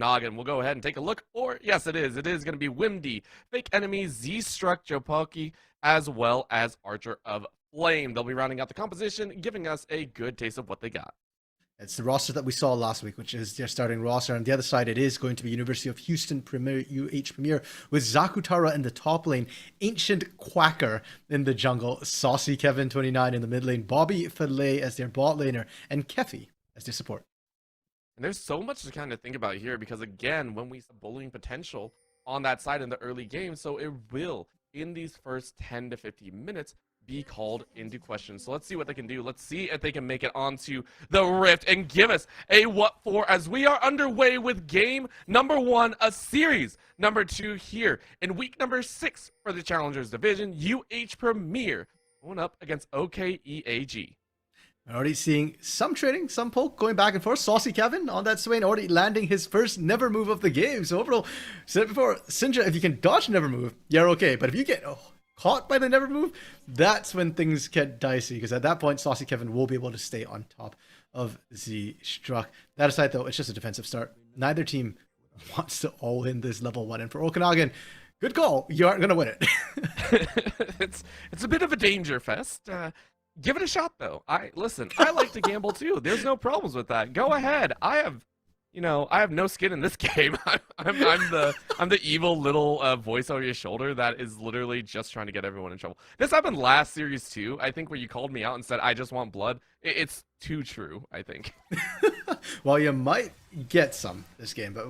Noggin. We'll go ahead and take a look. Or, yes, it is. It is going to be Wimdy, Fake Enemy, Z-Struck, Jopoki, as well as Archer of Flame. They'll be rounding out the composition, giving us a good taste of what they got. It's the roster that we saw last week, which is their starting roster. On the other side, it is going to be University of Houston Premier, Premier, with Zakutara in the top lane, Ancient Quacker in the jungle, Saucy Kevin 29 in the mid lane, Bobby Filet as their bot laner, and Kefi as their support. And there's so much to kind of think about here because, again, when we see bullying potential on that side in the early game, so it will, in these first 10 to 15 minutes, be called into question. So let's see what they can do. Let's see if they can make it onto the Rift and give us a what for as we are underway with game number 1, a series number 2 here in week number 6 for the Challengers Division, UH Premier going up against OKEAG. Already seeing some trading, some poke going back and forth. Saucy Kevin on that Swain already landing his first never move of the game. So overall, said it before, Syndra, if you can dodge never move, you're okay. But if you get caught by the never move, that's when things get dicey. Because at that point, Saucy Kevin will be able to stay on top of Z-Struck. That aside though, it's just a defensive start. Neither team wants to all in this level 1. And for Okanagan, good call. You aren't going to win it. It's a bit of a danger fest. Give it a shot though. I like to gamble too. There's no problems with that. Go ahead. I have no skin in this game. I'm the evil little voice over your shoulder that is literally just trying to get everyone in trouble. This happened last series too, I think, where you called me out and said I just want blood. It's too true, I think. Well, you might get some this game, but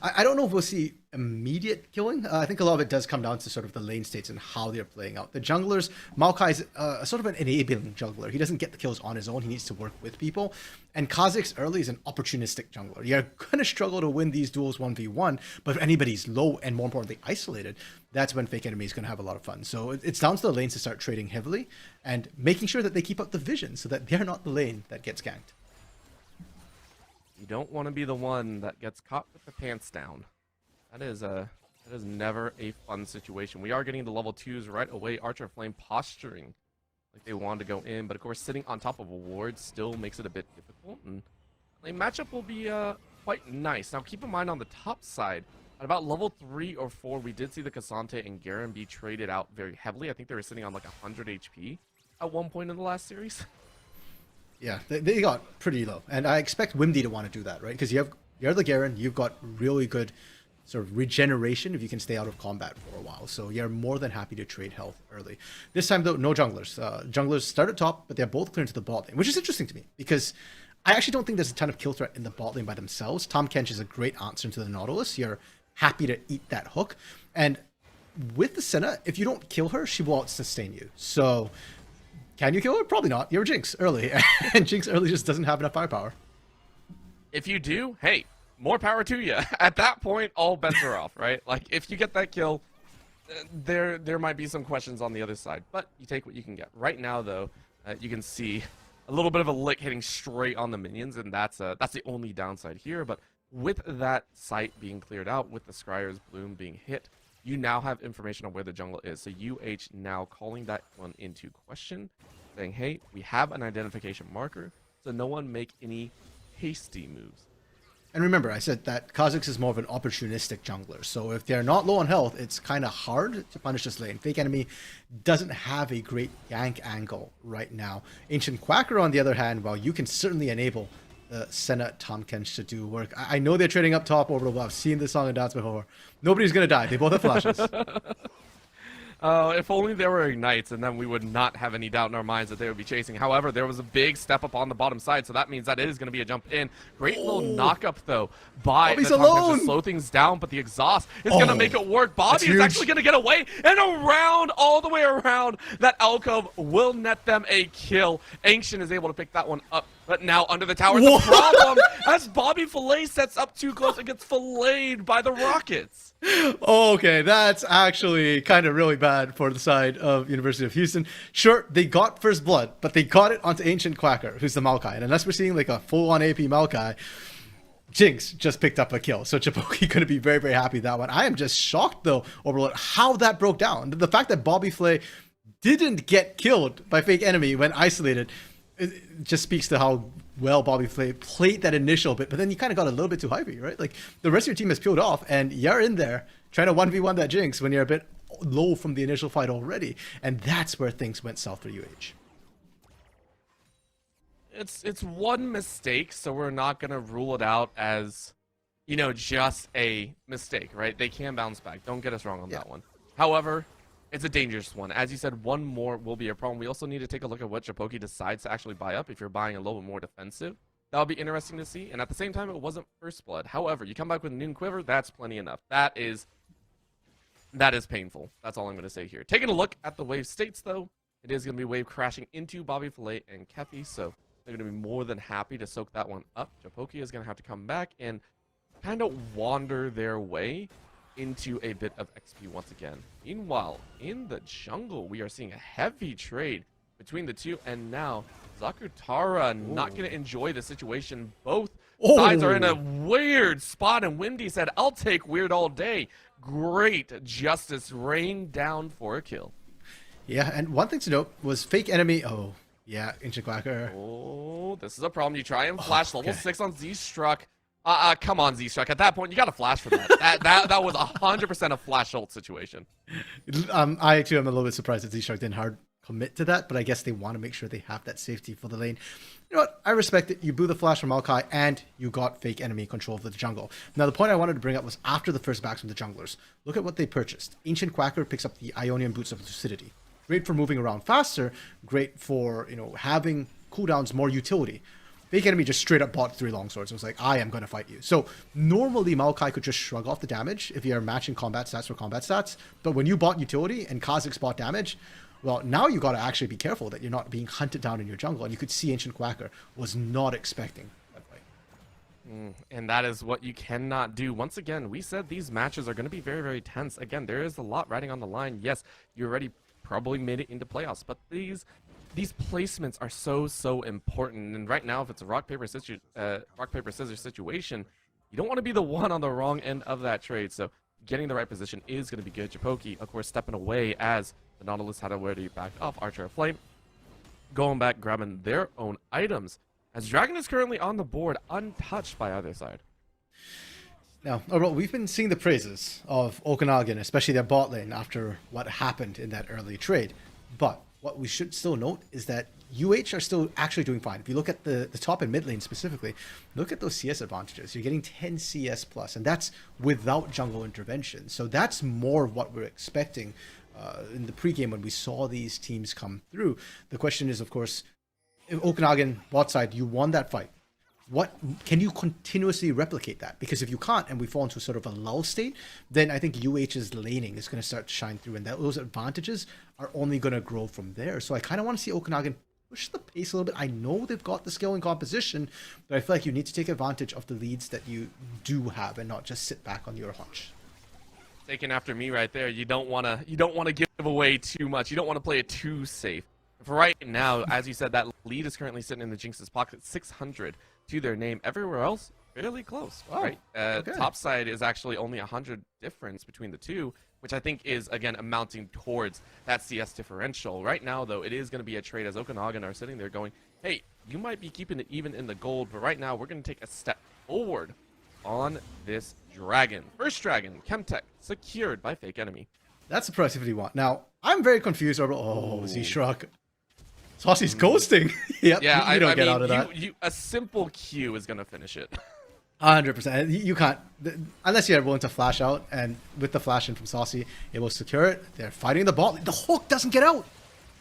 I don't know if we'll see immediate killing. I think a lot of it does come down to sort of the lane states and how they're playing out. The junglers, Maokai's sort of an enabling jungler. He doesn't get the kills on his own. He needs to work with people. And Kha'Zix early is an opportunistic jungler. You're going to struggle to win these duels 1v1, but if anybody's low and more importantly isolated, that's when Fake Enemy is going to have a lot of fun. So it's down to the lanes to start trading heavily and making sure that they keep up the vision so that they're not the lane that gets ganked. You don't want to be the one that gets caught with the pants down. That is never a fun situation. We are getting the level 2s right away. Archer Flame posturing like they wanted to go in, but of course sitting on top of a ward still makes it a bit difficult. And the matchup will be quite nice. Now keep in mind on the top side, at about level 3 or 4, we did see the Cassante and Garen be traded out very heavily. I think they were sitting on like 100 HP at one point in the last series. Yeah, they got pretty low, and I expect Wimdy to want to do that, right? Because you're the Garen, you've got really good sort of regeneration if you can stay out of combat for a while. So you're more than happy to trade health early. This time though, no junglers. Junglers start at top, but they're both clear into the bot lane, which is interesting to me because I actually don't think there's a ton of kill threat in the bot lane by themselves. Tahm Kench is a great answer to the Nautilus. You're happy to eat that hook, and with the Senna, if you don't kill her, she will out-sustain you. So can you kill her? Probably not. You're Jinx early, and Jinx early just doesn't have enough firepower. If you do, hey, more power to you. At that point, all bets are off, right? Like, if you get that kill, there might be some questions on the other side, but you take what you can get. Right now, though, you can see a little bit of a lick hitting straight on the minions, and that's the only downside here. But with that site being cleared out, with the Scryer's Bloom being hit, you now have information on where the jungle is. So UH now calling that one into question, saying, hey, we have an identification marker, so no one make any hasty moves. And remember, I said that Kha'Zix is more of an opportunistic jungler. So if they're not low on health, it's kind of hard to punish this lane. Fake Enemy doesn't have a great gank angle right now. Ancient Quacker, on the other hand, well, you can certainly enable the Senna Tahm Kench to do work. I know they're trading up top Orbital. I've seen this song and dance before. Nobody's going to die. They both have flashes. If only there were ignites, and then we would not have any doubt in our minds that they would be chasing. However, there was a big step up on the bottom side, so that means that it is going to be a jump in. Great little knock-up, though, by the Tahm to slow things down, but the exhaust is going to make it work. Bobby is actually going to get away, and around, all the way around, that alcove will net them a kill. Ancient is able to pick that one up, but now under the tower, the problem, as Bobby Fillet sets up too close and gets filleted by the rockets. Okay, that's actually kind of really bad for the side of University of Houston. Sure, they got first blood, but they got it onto Ancient Quacker, who's the Maokai. And unless we're seeing like a full-on AP Maokai, Jinx just picked up a kill. So Chipoki going to be very, very happy with that one. I am just shocked, though, over how that broke down. The fact that Bobby Flay didn't get killed by Fake Enemy when isolated, it just speaks to how well Bobby played that initial bit, but then you kind of got a little bit too hypey, right? Like the rest of your team has peeled off, and you're in there trying to 1v1 that Jinx when you're a bit low from the initial fight already, and that's where things went south for UH. It's one mistake, so we're not gonna rule it out as, you know, just a mistake, right? They can bounce back. Don't get us wrong on that one. However, it's a dangerous one. As you said, one more will be a problem. We also need to take a look at what Japoki decides to actually buy up if you're buying a little bit more defensive. That'll be interesting to see. And at the same time, it wasn't First Blood. However, you come back with Noon Quiver, that's plenty enough. That is painful. That's all I'm going to say here. Taking a look at the wave states, though, it is going to be wave crashing into Bobby Filet and Kefi, so they're going to be more than happy to soak that one up. Japoki is going to have to come back and kind of wander their way into a bit of XP once again. Meanwhile, in the jungle, we are seeing a heavy trade between the two, and now Zakutara not going to enjoy the situation. Both sides are in a weird spot, and Windy said, I'll take weird all day. Great justice rained down for a kill. Yeah, and one thing to note was fake enemy. Oh, yeah, Ancient Quacker. Oh, this is a problem. You try and flash level 6 on Z-Struck. Come on, Z-Struck. At that point, you got to flash for that. that was 100% a flash ult situation. I too am a little bit surprised that Z-Struck didn't hard commit to that, but I guess they want to make sure they have that safety for the lane. You know what? I respect it. You blew the flash from Maokai, and you got fake enemy control of the jungle. Now, the point I wanted to bring up was after the first backs from the junglers. Look at what they purchased. Ancient Quacker picks up the Ionian Boots of Lucidity. Great for moving around faster. Great for, you know, having cooldowns, more utility. Fake enemy just straight up bought 3 longswords. It was like, I am going to fight you. So normally Maokai could just shrug off the damage if you're matching combat stats for combat stats. But when you bought utility and Kha'Zix bought damage, well, now you got to actually be careful that you're not being hunted down in your jungle. And you could see Ancient Quacker was not expecting that fight. And that is what you cannot do. Once again, we said these matches are going to be very, very tense. Again, there is a lot riding on the line. Yes, you already probably made it into playoffs, but these placements are so important. And right now, if it's a rock paper scissors situation, you don't want to be the one on the wrong end of that trade. So getting the right position is going to be good. Japoki, of course, stepping away as the Nautilus had already backed off. Archer of Flame going back, grabbing their own items, as Dragon is currently on the board, untouched by either side. Now, we've been seeing the praises of Okanagan, especially their bot lane, after what happened in that early trade. But what we should still note is that UH are still actually doing fine. If you look at the top and mid lane specifically, look at those CS advantages. You're getting 10 CS plus, and that's without jungle intervention. So that's more of what we're expecting in the pregame when we saw these teams come through. The question is, of course, if Okanagan bot side, you won that fight. What can you continuously replicate that? Because if you can't, and we fall into sort of a lull state, then I think UH's laning is going to start to shine through, and those advantages are only going to grow from there. So I kind of want to see Okanagan push the pace a little bit. I know they've got the skill and composition, but I feel like you need to take advantage of the leads that you do have, and not just sit back on your hunch. Taking after me right there. You don't want to give away too much. You don't want to play it too safe. For right now, as you said, that lead is currently sitting in the Jinx's pocket, 600 to their name. Everywhere else, fairly close, right? Okay. Top side is actually only 100 difference between the two, which I think is, again, amounting towards that CS differential. Right now, though, it is going to be a trade as Okanagan are sitting there going, hey, you might be keeping it even in the gold, but right now we're going to take a step forward on this dragon. First dragon, Chemtech, secured by fake enemy. That's the productivity one. Now, I'm very confused over, Z-Shrug. Saucy's ghosting. Yep, yeah, you don't get mean, out of that. A simple Q is going to finish it. 100%. You can't, unless you're willing to flash out, and with the flash in from Saucy, it will secure it. They're fighting the ball. The hook doesn't get out.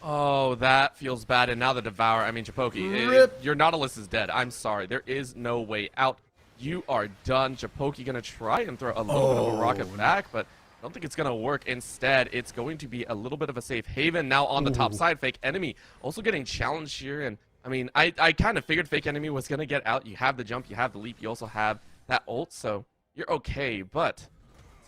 Oh, that feels bad. And now the Devour, I mean, Japoki, your Nautilus is dead. I'm sorry. There is no way out. You are done. Japoki going to try and throw a little bit of a rocket back, but I don't think it's going to work. Instead, it's going to be a little bit of a safe haven. Now on the top side, fake enemy also getting challenged here. And I mean, I kind of figured fake enemy was going to get out. You have the jump, you have the leap, you also have that ult, so you're okay. But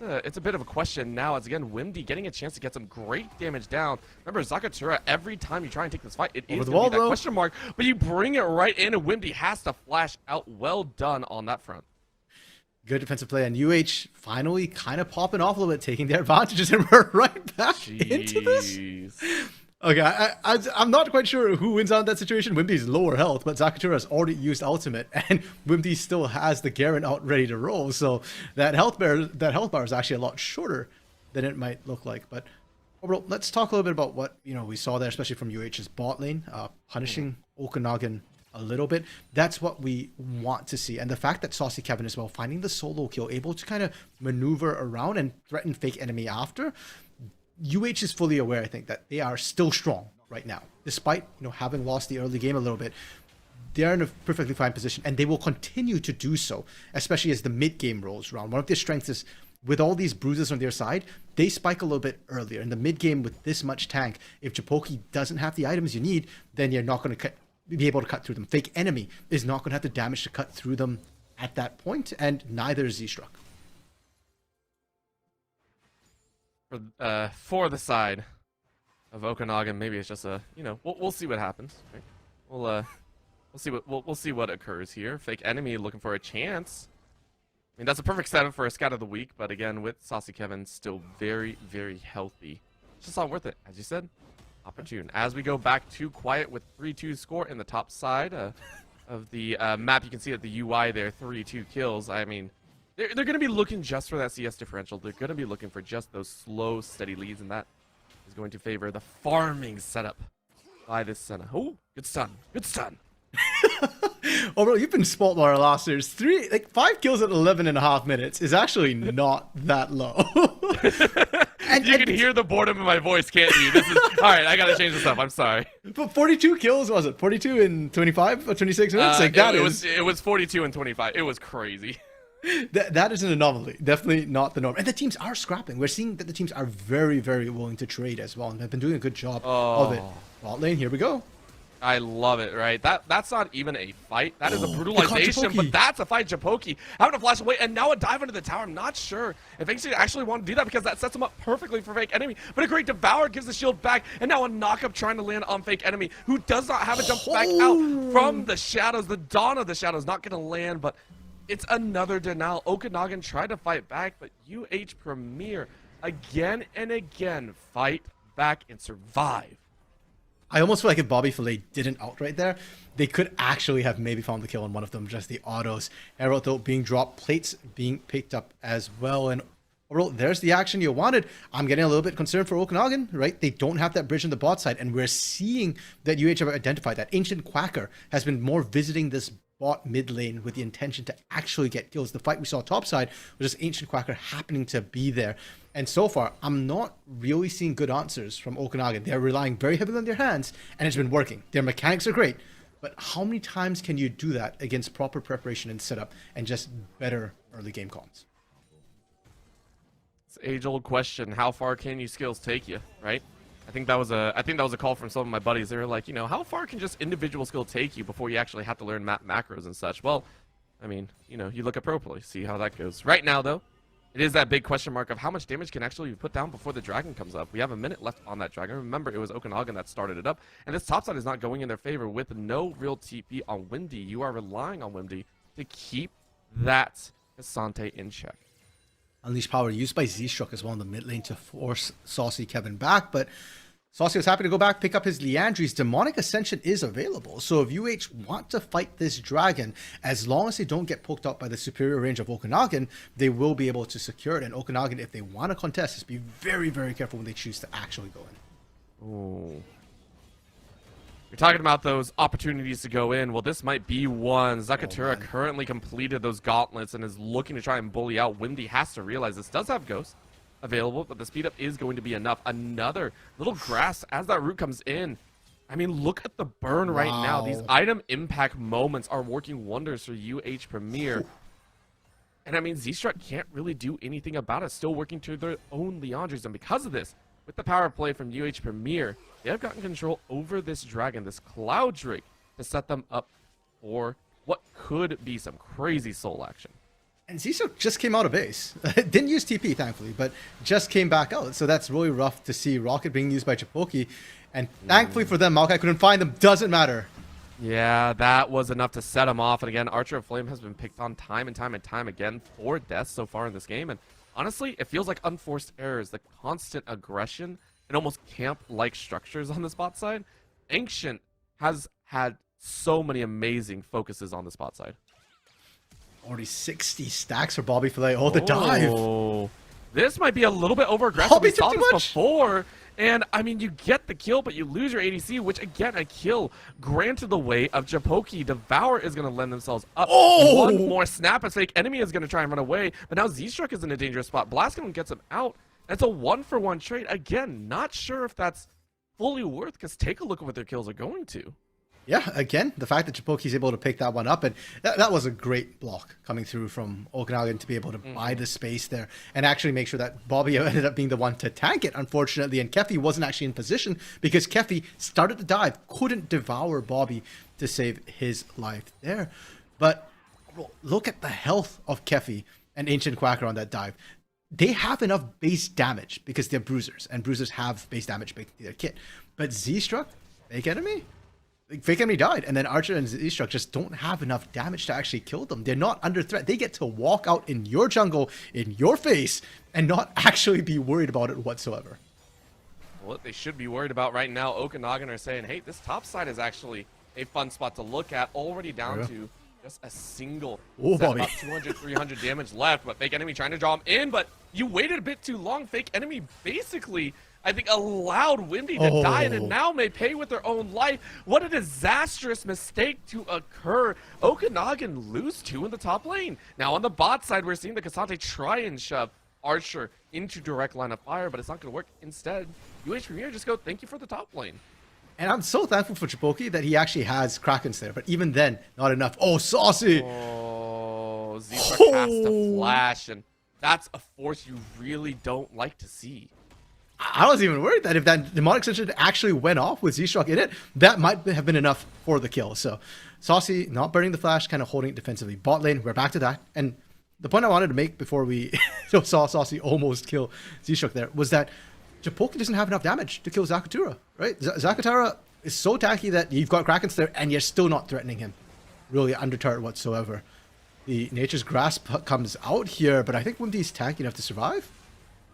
it's a bit of a question now, as again, Windy getting a chance to get some great damage down. Remember, Zakatura, every time you try and take this fight, it is going to be that question mark, but you bring it right in, and Windy has to flash out. Well done on that front. Good defensive play, and UH finally kind of popping off a little bit, taking their advantages, and we're right back into this. Okay, I'm not quite sure who wins out in that situation. Wimby's lower health, but Zakatura has already used ultimate, and Wimby still has the Garen out ready to roll. So that health bar is actually a lot shorter than it might look like. But overall, let's talk a little bit about what we saw there, especially from UH's bot lane, punishing Okanagan a little bit. That's what we want to see, and the fact that Saucy Kevin as well finding the solo kill, able to kind of maneuver around and threaten fake enemy after. UH is fully aware, I think, that they are still strong right now, despite having lost the early game a little bit. They are in a perfectly fine position, and they will continue to do so, especially as the mid game rolls around. One of their strengths is, with all these bruises on their side, they spike a little bit earlier. In the mid game with this much tank, if Japoki doesn't have the items you need, then you're not going to be able to cut through them. Fake enemy is not going to have the damage to cut through them at that point, and neither is Z-Struck. For the side of Okanagan, maybe it's just we'll see what happens. Right? We'll see what occurs here. Fake enemy looking for a chance. I mean, that's a perfect setup for a scout of the week, but again, with Saucy Kevin still very, very healthy, it's just not worth it, as you said. Opportune. As we go back to quiet with 3-2 score in the top side of the map, you can see at the UI there, 3-2 kills. I mean, they're going to be looking just for that CS differential. They're going to be looking for just those slow, steady leads, and that is going to favor the farming setup by this Senna. Oh, good stun. Good stun. Oh, bro, you've been spot our last year's 5 kills at 11.5 minutes is actually not that low. And you can hear the boredom in my voice, can't you? This is all right. I gotta change this up. I'm sorry. But 42 kills, was it 42 in 25 or 26 minutes? It was 42 and 25. It was crazy. That is an anomaly. Definitely not the norm. And the teams are scrapping. We're seeing that the teams are very, very willing to trade as well, and have been doing a good job of it. Bot lane, here we go. I love it, right? That's not even a fight. That is a brutalization, but that's a fight. Japoki having to flash away, and now a dive into the tower. I'm not sure if Fake actually want to do that, because that sets him up perfectly for Fake Enemy. But a great Devour gives the shield back, and now a knock-up trying to land on Fake Enemy, who does not have a jump back out from the shadows. The Dawn of the Shadows not going to land, but it's another denial. Okanagan tried to fight back, but UH Premier again and again fight back and survive. I almost feel like if Bobby Filet didn't outright there, they could actually have maybe found the kill on one of them, just the autos. Herald though being dropped, plates being picked up as well, and overall, there's the action you wanted. I'm getting a little bit concerned for Okanagan, right? They don't have that bridge on the bot side, and we're seeing that UH have identified that. Ancient Quacker has been more visiting this bot mid lane with the intention to actually get kills. The fight we saw top side was just Ancient Quacker happening to be there. And so far, I'm not really seeing good answers from Okanagan. They're relying very heavily on their hands, and it's been working. Their mechanics are great, but how many times can you do that against proper preparation and setup and just better early game comms? It's an age-old question. How far can your skills take you, right? I think that was a call from some of my buddies. They were like, how far can just individual skill take you before you actually have to learn map macros and such? Well, I mean, you look at Pro Play, see how that goes. Right now, though, it is that big question mark of how much damage can actually be put down before the dragon comes up. We have a minute left on that dragon. Remember, it was Okanagan that started it up, and this topside is not going in their favor with no real TP on Windy. You are relying on Windy to keep that Asante in check. Unleash power used by Z-Struck as well in the mid lane to force Saucy Kevin back, but Saucy was happy to go back, pick up his Liandry's. Demonic Ascension is available, so if UH want to fight this dragon, as long as they don't get poked out by the superior range of Okanagan, they will be able to secure it. And Okanagan, if they want to contest, just be very, very careful when they choose to actually go in. Ooh. You're talking about those opportunities to go in. Well, this might be one. Zakatura currently completed those gauntlets and is looking to try and bully out. Windy has to realize this does have Ghost available, but the speed up is going to be enough. Another little grass as that root comes in. I mean, look at the burn right now. These item impact moments are working wonders for UH Premier. And I mean, Z-Struck can't really do anything about it. Still working to their own Leandres. And because of this, with the power play from UH Premier, they have gotten control over this dragon, this Cloud Drake, to set them up for what could be some crazy soul action. And Z-Struck just came out of base. Didn't use TP, thankfully, but just came back out. So that's really rough to see. Rocket being used by Japoki. And thankfully for them, Maokai couldn't find them. Doesn't matter. Yeah, that was enough to set him off. And again, Archer of Flame has been picked on time and time and time again for deaths so far in this game. And honestly, it feels like unforced errors. The constant aggression and almost camp-like structures on the spot side, Ancient has had so many amazing focuses on the spot side. Already 60 stacks for Bobby Filet. Oh, the dive. Oh, this might be a little bit over-aggressive. Bobby We saw took too this much. before. And, I mean, you get the kill, but you lose your ADC, which, again, a kill granted the way of Japoki. Devour is going to lend themselves up. Oh! One more snap, a fake enemy is going to try and run away. But now Z-Struck is in a dangerous spot. Blaskin gets him out. It's a one-for-one trade. Again, not sure if that's fully worth, because take a look at what their kills are going to. Yeah, again, the fact that Japoki's able to pick that one up, and that was a great block coming through from Okanagan to be able to buy the space there and actually make sure that Bobby ended up being the one to tank it, unfortunately, and Kefi wasn't actually in position because Kefi started to dive, couldn't devour Bobby to save his life there. But look at the health of Kefi and Ancient Quacker on that dive. They have enough base damage because they're bruisers, and bruisers have base damage baked into their kit. But Z-Struck, fake enemy? Fake enemy died, and then Archer and Z-Struck just don't have enough damage to actually kill them. They're not under threat. They get to walk out in your jungle, in your face, and not actually be worried about it whatsoever. What they should be worried about right now, Okanagan are saying, hey, this top side is actually a fun spot to look at, already down to just a single set, Bobby. about 200, 300 damage left, but fake enemy trying to draw him in, but you waited a bit too long. Fake enemy basically, I think, allowed Windy to die, and it now may pay with their own life. What a disastrous mistake to occur. Okanagan lose 2 in the top lane. Now on the bot side, we're seeing the Cassante try and shove Archer into direct line of fire, but it's not going to work. Instead, UH Premier just go, thank you for the top lane. And I'm so thankful for Japoki that he actually has Krakens there, but even then, not enough. Oh, Saucy! Oh, Z-Struck has to flash, and that's a force you really don't like to see. I was even worried that if that demonic extension actually went off with Z-Struck in it, that might have been enough for the kill. So, Saucy not burning the flash, kind of holding it defensively. Bot lane, we're back to that. And the point I wanted to make before we saw Saucy almost kill Z-Struck there was that Japoki doesn't have enough damage to kill Zakatura, right? Zakatura is so tacky that you've got Krakens there and you're still not threatening him really under turret whatsoever. The Nature's Grasp comes out here, but I think Windy's tanky enough to survive.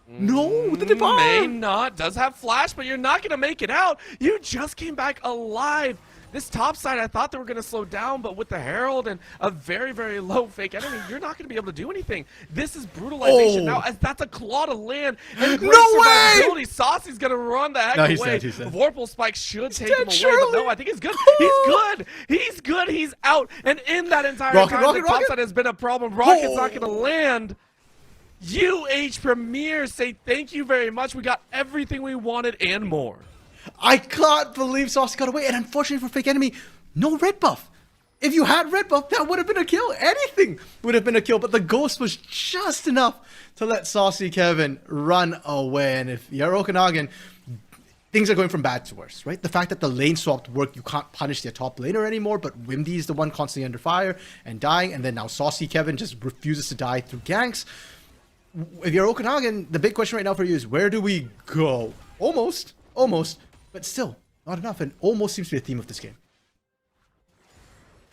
No, the devour! May not. Does have flash, but you're not going to make it out. You just came back alive. This top side, I thought they were going to slow down, but with the Herald and a very, very low fake enemy, you're not going to be able to do anything. This is brutalization now, as that's a claw to land. And great survivability. Saucy's going to run the heck away. He's dead. Vorpal Spike should take him away, but no, I think he's good. He's good. He's good. He's out. And in that entire time, the top side has been a problem. Rocket's not going to land. UH Premier say thank you very much. We got everything we wanted and more. I can't believe Saucy got away, and unfortunately for fake enemy, no red buff. If you had red buff, that would have been a kill. Anything would have been a kill, but the ghost was just enough to let Saucy Kevin run away. And if you're Okanagan, things are going from bad to worse, right? The fact that the lane swapped work, you can't punish their top laner anymore, but Wimdy is the one constantly under fire and dying, and then now Saucy Kevin just refuses to die through ganks. If you're Okanagan, the big question right now for you is, where do we go? Almost, but still, not enough, and almost seems to be a theme of this game.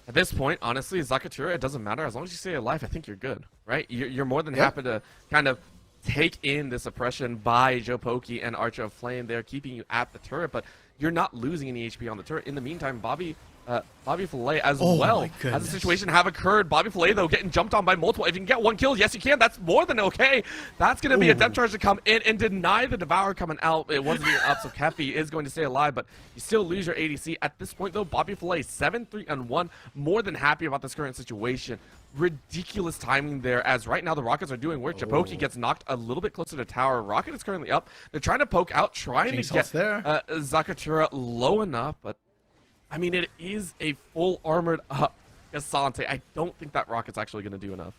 At this point, honestly, Zakatura, it doesn't matter. As long as you stay alive, I think you're good, right? You're more than happy to kind of take in the suppression by Japoki and Archer of Flame. They're keeping you at the turret, but you're not losing any HP on the turret. In the meantime, Bobby Filet as well as a situation have occurred. Bobby Filet, though, getting jumped on by multiple. If you can get one kill, yes, you can. That's more than okay. That's going to be a depth charge to come in and deny the Devour coming out. It wasn't even up, so Kefi is going to stay alive, but you still lose your ADC. At this point, though, Bobby Filet, 7-3-1, more than happy about this current situation. Ridiculous timing there, as right now the Rockets are doing work. Japoki gets knocked a little bit closer to tower. Rocket is currently up. They're trying to poke out, trying to get Zakatura low enough, but I mean, it is a full armored up Cassante. I don't think that Rocket's actually going to do enough.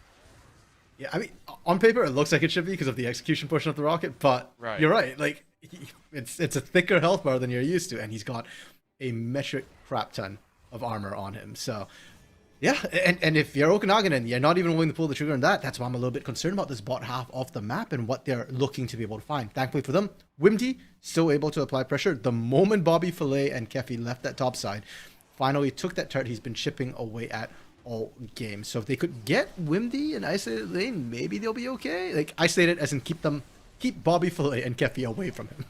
Yeah, I mean, on paper it looks like it should be because of the execution portion of the Rocket, but you're right. Like, it's a thicker health bar than you're used to, and he's got a metric crap ton of armor on him. So, yeah, and if you're Okanagan and you're not even willing to pull the trigger on that, that's why I'm a little bit concerned about this bot half of the map and what they're looking to be able to find. Thankfully for them, Wimdy still able to apply pressure. The moment Bobby Filet and Kefi left that top side, finally took that turret he's been chipping away at all game. So if they could get Wimdy in isolated lane, maybe they'll be okay. Like, isolated as in keep Bobby Filet and Kefi away from him.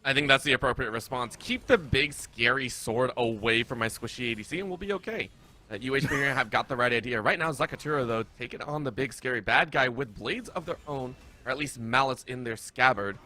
I think that's the appropriate response. Keep the big, scary sword away from my squishy ADC, and we'll be okay. UH Premier have got the right idea. Right now, Zakatura, though, taking on the big, scary bad guy with blades of their own, or at least mallets in their scabbard.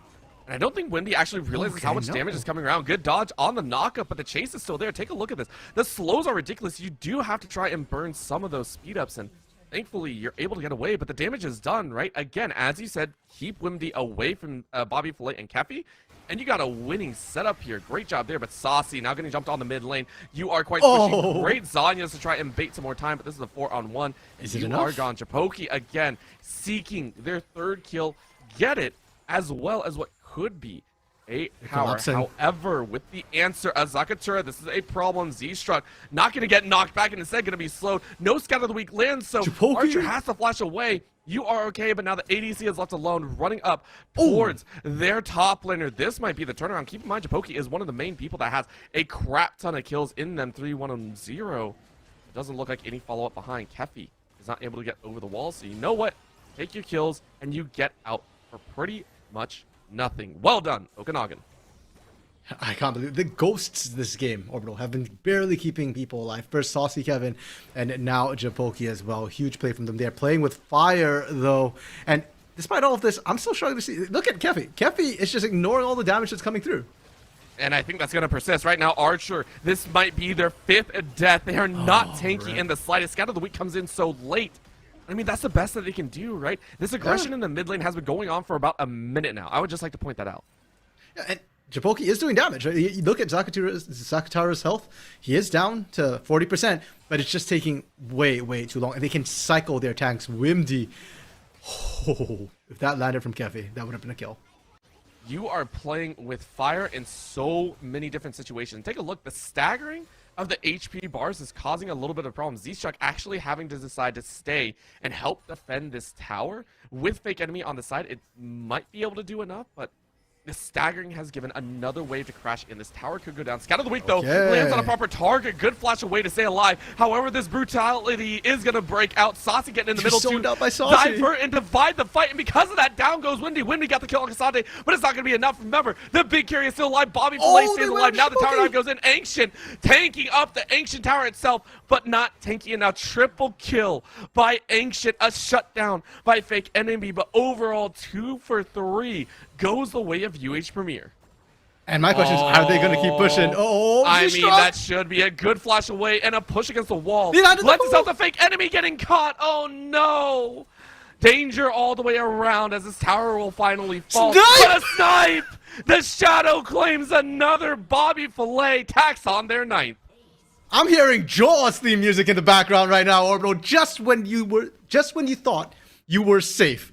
And I don't think Windy actually realizes how much damage is coming around. Good dodge on the knockup, but the chase is still there. Take a look at this. The slows are ridiculous. You do have to try and burn some of those speed ups, and thankfully you're able to get away, but the damage is done, right? Again, as you said, keep Windy away from Bobby Fillet and Kefi. And you got a winning setup here. Great job there, but Saucy now getting jumped on the mid lane. You are quite squishy. Great Zanyas to try and bait some more time, but this is a 4-on-1. Is it you enough? are gone. Japoki again seeking their third kill. Get it, as well as what could be a tower. However, with the answer of Zakatura, this is a problem. Z-Struck not going to get knocked back and instead going to be slowed. No scout of the week lands, so Japoki? Archer has to flash away. You are okay, but now the ADC is left alone, running up towards their top laner. This might be the turnaround. Keep in mind, Japoki is one of the main people that has a crap ton of kills in them. 3-1-0. It doesn't look like any follow-up behind. Kefi is not able to get over the wall, so you know what? Take your kills, and you get out for pretty much nothing. Well done, Okanagan. I can't believe the ghosts this game, Orbital, have been barely keeping people alive. First Saucy Kevin, and now Japoki as well. Huge play from them. They're playing with fire, though. And despite all of this, I'm still struggling to see. Look at Kefi. Kefi is just ignoring all the damage that's coming through. And I think that's going to persist. Right now, Archer, this might be their 5th death. They are not tanky in the slightest. Scout of the week comes in so late. I mean, that's the best that they can do, right? This aggression in the mid lane has been going on for about a minute now. I would just like to point that out. Yeah, and Japoki is doing damage, right? You look at Zakatara's health. He is down to 40%, but it's just taking way, way too long. And they can cycle their tanks. Wimdy. Oh, if that landed from Kefi, that would have been a kill. You are playing with fire in so many different situations. Take a look. The staggering of the HP bars is causing a little bit of problems. Z-Struck actually having to decide to stay and help defend this tower. With Fake Enemy on the side, it might be able to do enough, but the staggering has given another wave to crash in. This tower could go down. Scout of the week, though, lands on a proper target. Good flash away to stay alive. However, this brutality is going to break out. Saucy getting in the middle to divert and divide the fight. And because of that, down goes Windy. Windy got the kill on Kasante, but it's not going to be enough. Remember, the big carry is still alive. Bobby Fillet stays alive. Now the tower dive goes in. Ancient tanking up the Ancient tower itself, but not tanky. And now triple kill by Ancient. A shutdown by Fake Enemy, but overall 2 for 3 goes the way of UH Premier. And my question is, are they going to keep pushing? I mean, that should be a good flash away and a push against the wall. Let's us out the Fake Enemy getting caught. Oh no! Danger all the way around as this tower will finally fall. But a snipe! The Shadow claims another. Bobby Fillet tacks on their 9th. I'm hearing Jaws theme music in the background right now, Orbital. Just when you thought you were safe.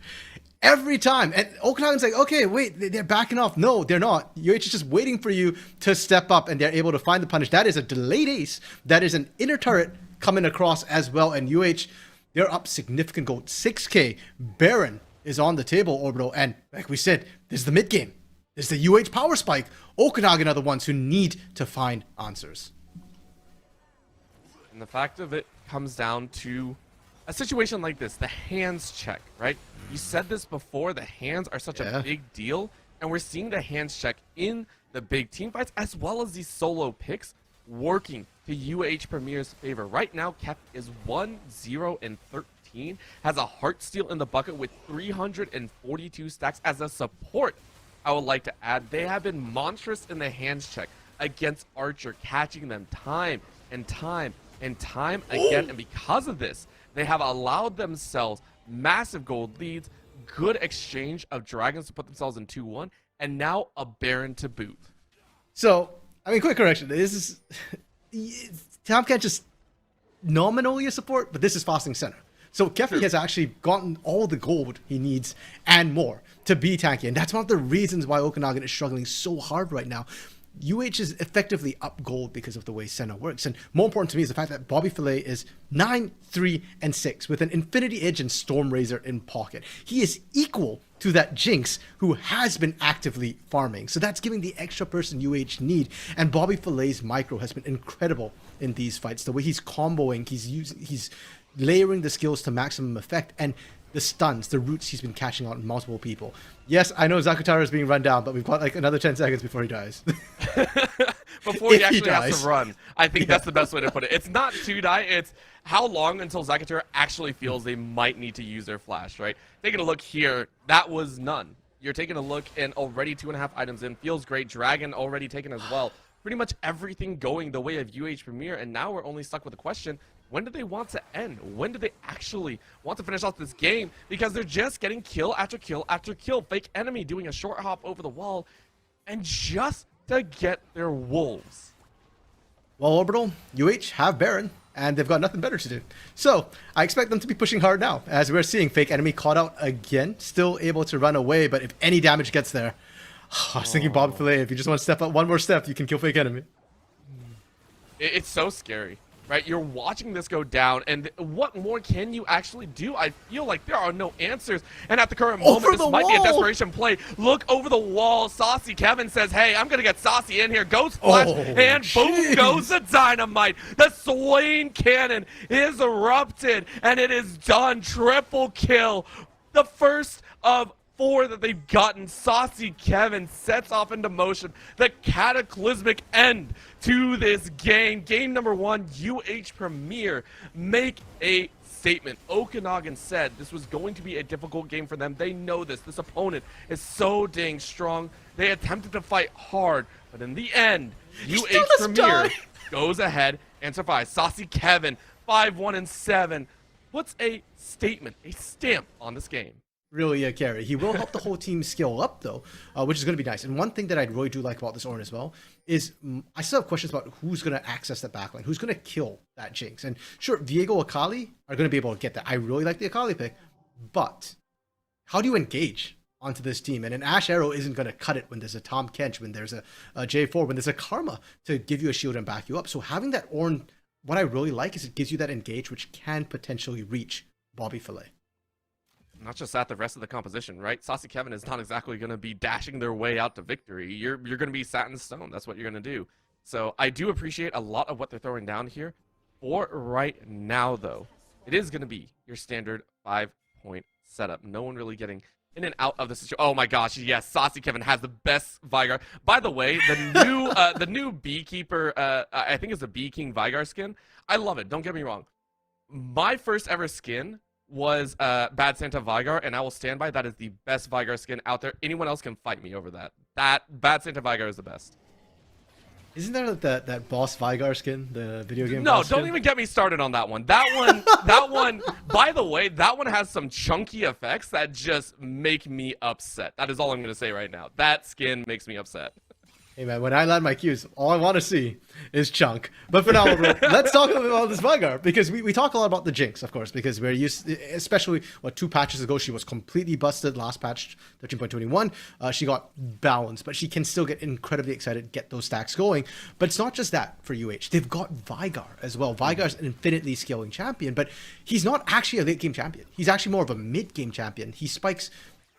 Every time. And Okanagan's like, okay, wait, they're backing off. No, they're not. UH is just waiting for you to step up, and they're able to find the punish. That is a delayed ace. That is an inner turret coming across as well. And UH, they're up significant gold. 6K. Baron is on the table, Orbital. And like we said, this is the mid game. This is the UH power spike. Okanagan are the ones who need to find answers. And the fact of it comes down to a situation like this, the hands check, right? You said this before, the hands are such a big deal, and we're seeing the hands check in the big team fights as well as these solo picks working to UH Premier's favor. Right now, Kep is 1-0-13, has a Heartsteel in the bucket with 342 stacks as a support. I would like to add, they have been monstrous in the hands check against Archer, catching them time and time and time again, and because of this, they have allowed themselves massive gold leads, good exchange of dragons to put themselves in 2-1, and now a Baron to boot. So, I mean, quick correction. This is Tom can't just nominally support, but this is fasting center. So Kefi has actually gotten all the gold he needs and more to be tanky, and that's one of the reasons why Okanagan is struggling so hard right now. UH is effectively up gold because of the way Senna works. And more important to me is the fact that Bobby Fillet is 9, 3, and 6 with an Infinity Edge and Storm Razor in pocket. He is equal to that Jinx who has been actively farming. So that's giving the extra person UH need. And Bobby Fillet's micro has been incredible in these fights. The way he's comboing, he's layering the skills to maximum effect. And the stuns, the roots he's been catching on multiple people. Yes, I know Zakutara is being run down, but we've got like another 10 seconds before he dies. Before he If he actually has dies. to run. I think that's the best way to put it. It's not to die, it's how long until Zakutara actually feels they might need to use their flash, right? Taking a look here, that was none. You're taking a look and already 2.5 items in. Feels great. Dragon already taken as well. Pretty much everything going the way of UH Premier, and now we're only stuck with the question, when do they want to end? When do they actually want to finish off this game? Because they're just getting kill after kill after kill. Fake enemy doing a short hop over the wall, and just to get their wolves. Well, Orbital, UH have Baron, and they've got nothing better to do. So, I expect them to be pushing hard now, as we're seeing Fake Enemy caught out again, still able to run away, but if any damage gets there, I was thinking Bob Filet, if you just want to step up one more step, you can kill Fake Enemy. It's so scary, right? You're watching this go down, and what more can you actually do? I feel like there are no answers, and at the current moment, this might be a desperation play. Look over the wall. Saucy Kevin says, hey, I'm going to get Saucy in here. Ghost Flash, and boom goes the dynamite. The Swain Cannon is erupted, and it is done. Triple kill. The first of 4 that they've gotten. Saucy Kevin sets off into motion the cataclysmic end to this game. Game number 1, UH Premier make a statement. Okanagan said this was going to be a difficult game for them. They know this. This opponent is so dang strong. They attempted to fight hard, but in the end, UH Premier goes ahead and survives. Saucy Kevin, 5-1-7, puts a statement, a stamp on this game. Really, carry. He will help the whole team scale up, though, which is going to be nice. And one thing that I really do like about this Ornn as well is I still have questions about who's going to access the backline, who's going to kill that Jinx. And sure, Viego Akali are going to be able to get that. I really like the Akali pick, but how do you engage onto this team? And an Ash Arrow isn't going to cut it when there's a Tom Kench, when there's a J4, when there's a Karma to give you a shield and back you up. So having that Ornn, what I really like is it gives you that engage, which can potentially reach Bobby Filet. Not just that, the rest of the composition, right? Saucy Kevin is not exactly going to be dashing their way out to victory. You're going to be sat in stone. That's what you're going to do. So I do appreciate a lot of what they're throwing down here. For right now, though, it is going to be your standard 5-point setup. No one really getting in and out of the situation. Oh my gosh, yes, Saucy Kevin has the best Vigar. By the way, the new Beekeeper, I think it's a Bee King Vigar skin. I love it. Don't get me wrong. My first ever skin was Bad Santa Vigar, and I will stand by that is the best Vigar skin out there. Anyone else can fight me over that. That Bad Santa Vigar is the best. Isn't there like that boss Vigar skin, the video game? No, boss don't skin? even get me started on that one. That one. By the way, that one has some chunky effects that just make me upset. That is all I'm gonna say right now. That skin makes me upset. Hey man, when I land my Qs, all I want to see is chunk. But for now, let's talk a little bit about this Vigar, because we talk a lot about the Jinx, of course, because we're used, especially 2 patches ago, she was completely busted. Last patch, 13.21, she got balanced, but she can still get incredibly excited, get those stacks going. But it's not just that for UH. They've got Vigar as well. Vigar's an infinitely scaling champion, but he's not actually a late game champion. He's actually more of a mid game champion. He spikes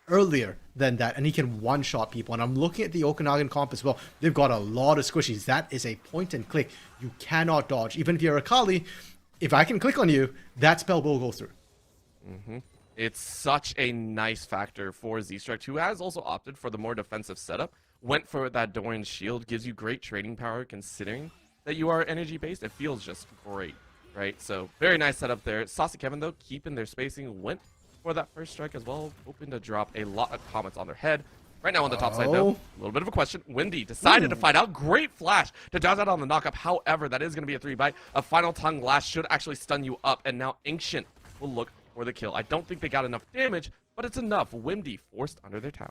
earlier than that, and he can one-shot people. And I'm looking at the Okanagan comp as well. They've got a lot of squishies. That is a point and click. You cannot dodge. Even if you're a Kali, if I can click on you, that spell will go through. It's such a nice factor for Z-Strike, who has also opted for the more defensive setup. Went for that Dorian shield, gives you great trading power considering that you are energy-based. It feels just great, right? So very nice setup there. Saucy Kevin, though, keeping their spacing, went for that first strike as well, hoping to drop a lot of comments on their head. Right now on the top side, though, a little bit of a question. Windy decided to find out. Great flash to dodge out on the knockup. However, that is going to be a 3-bite. A final tongue lash should actually stun you up, and now Ancient will look for the kill. I don't think they got enough damage, but it's enough. Windy forced under their tower.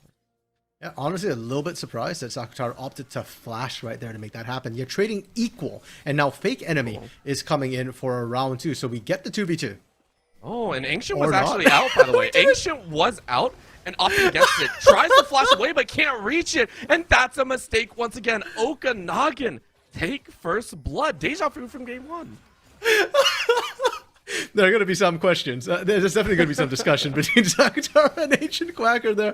Yeah, honestly, a little bit surprised that Zakutara opted to flash right there to make that happen. You're trading equal, and now Fake Enemy is coming in for a round 2, so we get the 2v2. Oh, and Ancient was actually out, by the way. Ancient was out and opted against it. Tries to flash away, but can't reach it. And that's a mistake once again. Okanagan take first blood. Deja vu from game 1. There are going to be some questions. There's definitely going to be some discussion between Zakutara and Ancient Quacker there.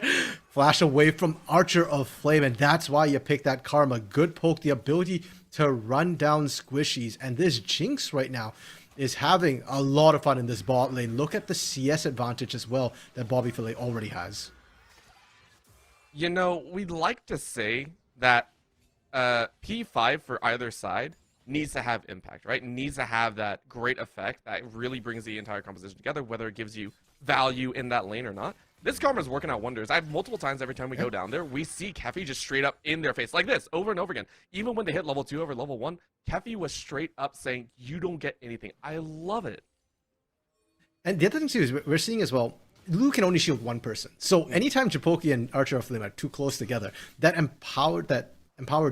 Flash away from Archer of Flame, and that's why you pick that Karma. Good poke, the ability to run down squishies. And this Jinx right now is having a lot of fun in this bot lane. Look at the CS advantage as well that Bobby Filet already has. You know, we'd like to say that P5 for either side needs to have impact, right? Needs to have that great effect that really brings the entire composition together, whether it gives you value in that lane or not. This Karma is working out wonders. I've multiple times every time we go down there, we see Keffy just straight up in their face like this over and over again. Even when they hit level 2 over level 1, Keffy was straight up saying, you don't get anything. I love it. And the other thing too is we're seeing as well, Lu can only shield one person. So anytime Japoki and Archer of Flame are too close together, that empowered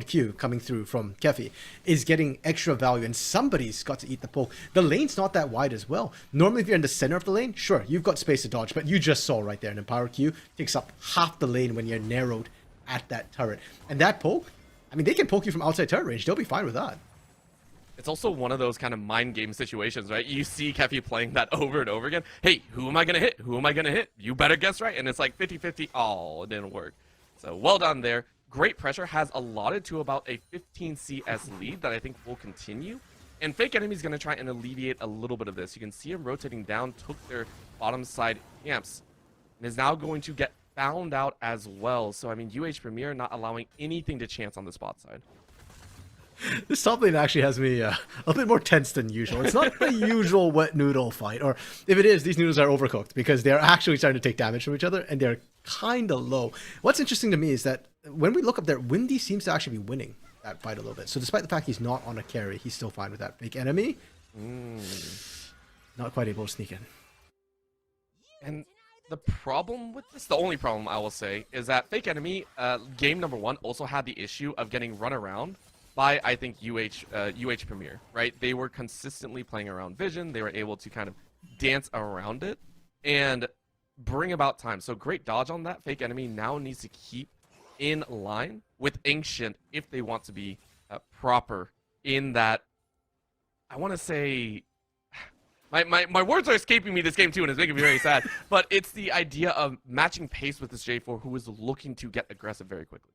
Q coming through from Keffy is getting extra value, and somebody's got to eat the poke. The lane's not that wide as well. Normally, if you're in the center of the lane, sure, you've got space to dodge, but you just saw right there, an empowered Q takes up half the lane when you're narrowed at that turret. And that poke, I mean, they can poke you from outside turret range. They'll be fine with that. It's also one of those kind of mind game situations, right? You see Keffy playing that over and over again. Hey, who am I going to hit? Who am I going to hit? You better guess right. And it's like 50-50. Oh, it didn't work. So well done there. Great pressure has allotted to about a 15 CS lead that I think will continue. And Fake Enemy's going to try and alleviate a little bit of this. You can see him rotating down, took their bottom side camps, and is now going to get found out as well. So, I mean, UH Premier not allowing anything to chance on the spot side. This top lane actually has me a bit more tense than usual. It's not the usual wet noodle fight, or if it is, these noodles are overcooked because they're actually starting to take damage from each other and they're kind of low. What's interesting to me is that when we look up there, Windy seems to actually be winning that fight a little bit. So despite the fact he's not on a carry, he's still fine with that. Fake Enemy, not quite able to sneak in. And the problem with this, the only problem I will say, is that Fake Enemy, game number 1, also had the issue of getting run around by, I think, UH Premier, right? They were consistently playing around Vision. They were able to kind of dance around it and bring about time. So great dodge on that. Fake Enemy now needs to keep in line with Ancient if they want to be proper in that. I want to say... My words are escaping me this game too, and it's making me very sad. But it's the idea of matching pace with this J4 who is looking to get aggressive very quickly.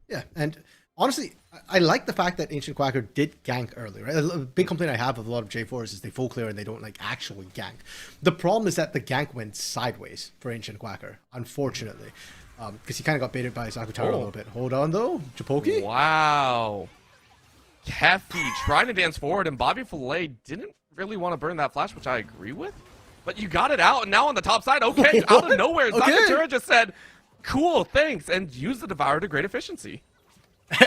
Yeah, and honestly, I like the fact that Ancient Quacker did gank early, right? A big complaint I have with a lot of J4s is they full clear and they don't like actually gank. The problem is that the gank went sideways for Ancient Quacker, unfortunately. Because he kind of got baited by Zakutaro a little bit. Hold on though, Japoki? Wow. Keffy trying to dance forward, and Bobby Filet didn't really want to burn that flash, which I agree with. But you got it out, and now on the top side, okay, out of nowhere, Zakutaro just said, cool, thanks, and use the Devourer to great efficiency.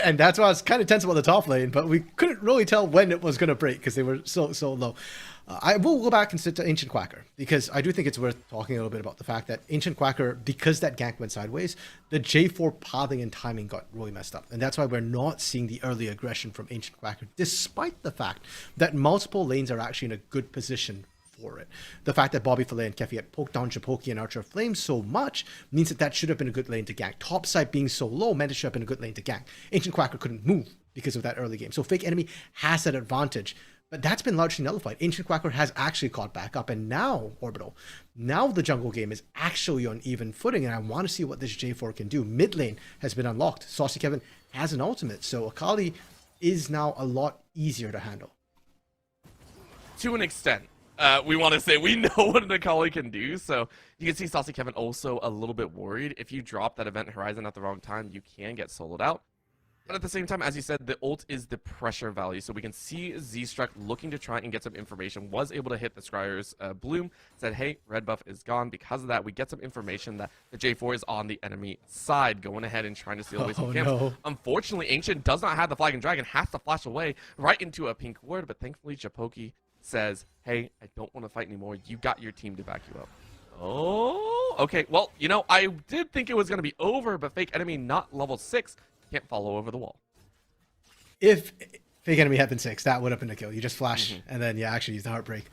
And that's why I was kind of tense about the top lane, but we couldn't really tell when it was going to break because they were so low. I will go back and sit to Ancient Quacker because I do think it's worth talking a little bit about the fact that Ancient Quacker, because that gank went sideways, the J4 pathing and timing got really messed up. And that's why we're not seeing the early aggression from Ancient Quacker, despite the fact that multiple lanes are actually in a good position for it. The fact that Bobby Filet and Keffy had poked down Japoki and Archer of Flame so much means that that should have been a good lane to gank. Topside being so low meant it should have been a good lane to gank. Ancient Quacker couldn't move because of that early game. So Fake Enemy has that advantage, but that's been largely nullified. Ancient Quacker has actually caught back up, and now, Orbital, now the jungle game is actually on even footing, and I want to see what this J4 can do. Mid lane has been unlocked. Saucy Kevin has an ultimate, so Akali is now a lot easier to handle. To an extent. We want to say we know what an Akali can do, so you can see Saucy Kevin also a little bit worried. If you drop that Event Horizon at the wrong time, you can get soloed out. But at the same time, as you said, the ult is the pressure value, so we can see Z-Struck looking to try and get some information, was able to hit the Scryer's Bloom, said, hey, red buff is gone. Because of that, we get some information that the J4 is on the enemy side, going ahead and trying to steal away some camps. No. Unfortunately, Ancient does not have the Flag and Dragon, has to flash away right into a pink ward, but thankfully, Japoki says, hey, I don't want to fight anymore. You got your team to back you up. Oh, okay. Well, you know, I did think it was going to be over, but Fake Enemy not level 6 can't follow over the wall. If Fake Enemy had been 6, that would have been a kill. You just flash and then, yeah, actually use the Heartbreak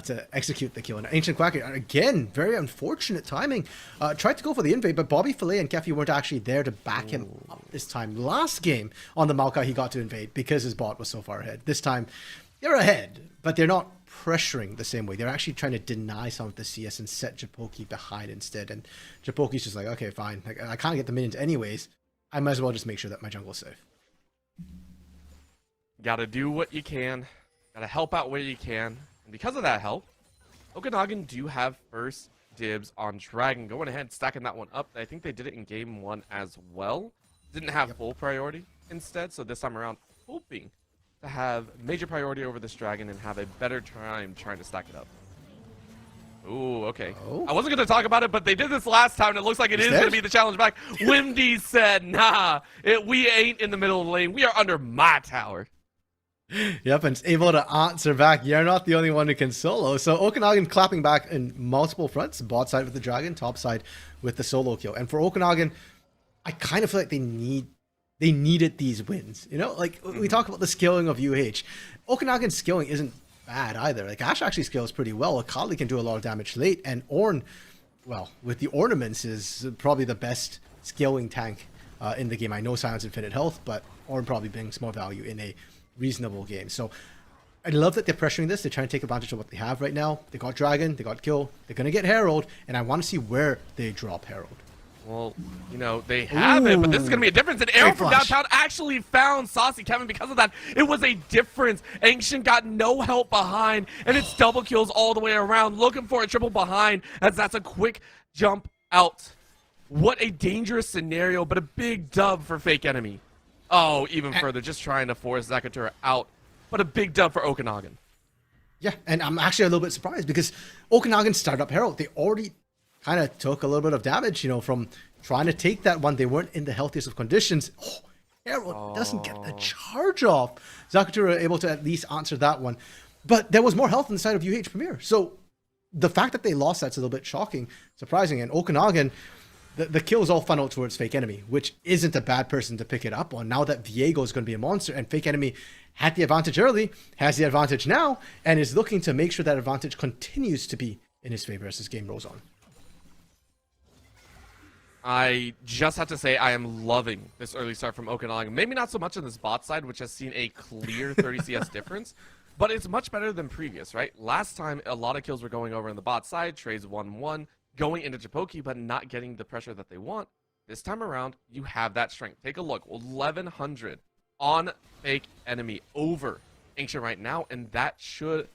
to execute the kill. And Ancient Quacker, again, very unfortunate timing. Tried to go for the invade, but Bobby Filet and Keffy weren't actually there to back him up this time. Last game on the Maokai, he got to invade because his bot was so far ahead. This time, they're ahead, but they're not pressuring the same way. They're actually trying to deny some of the CS and set Japoki behind instead. And Japoki's just like, okay, fine. Like, I can't get the minions anyways. I might as well just make sure that my jungle's safe. Gotta do what you can. Gotta help out where you can. And because of that help, Okanagan do have first dibs on Dragon. Going ahead, stacking that one up. I think they did it in game 1 as well. Didn't have full priority instead, so this time around, hoping to have major priority over this Dragon and have a better time trying to stack it up. Ooh, okay. Oh. I wasn't going to talk about it, but they did this last time, and it looks like it is going to be the challenge back. Windy said, nah, we ain't in the middle of the lane. We are under my tower. Yep, and it's able to answer back. You're not the only one who can solo. So Okanagan clapping back in multiple fronts. Bot side with the Dragon, top side with the solo kill. And for Okanagan, I kind of feel like they needed these wins. You know, like we talk about the skilling of UH. Okanagan's skilling isn't bad either. Like Ash actually scales pretty well. Akali can do a lot of damage late, and Ornn, well, with the ornaments, is probably the best scaling tank in the game. I know Silence Infinite Health, but Ornn probably brings more value in a reasonable game. So I love that they're pressuring this. They're trying to take advantage of what they have right now. They got Dragon, they got Kill, they're gonna get Herald, and I want to see where they drop Herald. Well, you know, they have it, but this is going to be a difference. An arrow from downtown actually found Saucy Kevin because of that. It was a difference. Ancient got no help behind, and it's double kills all the way around, looking for a triple behind, as that's a quick jump out. What a dangerous scenario, but a big dub for Fake Enemy. Oh, even further, just trying to force Zakatura out, but a big dub for Okanagan. Yeah, and I'm actually a little bit surprised because Okanagan started up Herald. They already kind of took a little bit of damage, you know, from trying to take that one. They weren't in the healthiest of conditions. Oh, Herald doesn't get the charge off. Zakatura able to at least answer that one. But there was more health on the side of UH Premier. So the fact that they lost that's a little bit shocking, surprising. And Okanagan, the kills all funneled towards Fake Enemy, which isn't a bad person to pick it up on. Now that Viego is going to be a monster and Fake Enemy had the advantage early, has the advantage now, and is looking to make sure that advantage continues to be in his favor as this game rolls on. I just have to say I am loving this early start from Okanagan. Maybe not so much on this bot side, which has seen a clear 30 CS difference, but it's much better than previous, right? Last time, a lot of kills were going over in the bot side, trades 1-1, going into Japoki, but not getting the pressure that they want. This time around, you have that strength. Take a look, 1100 on Fake Enemy over Ancient right now, and that should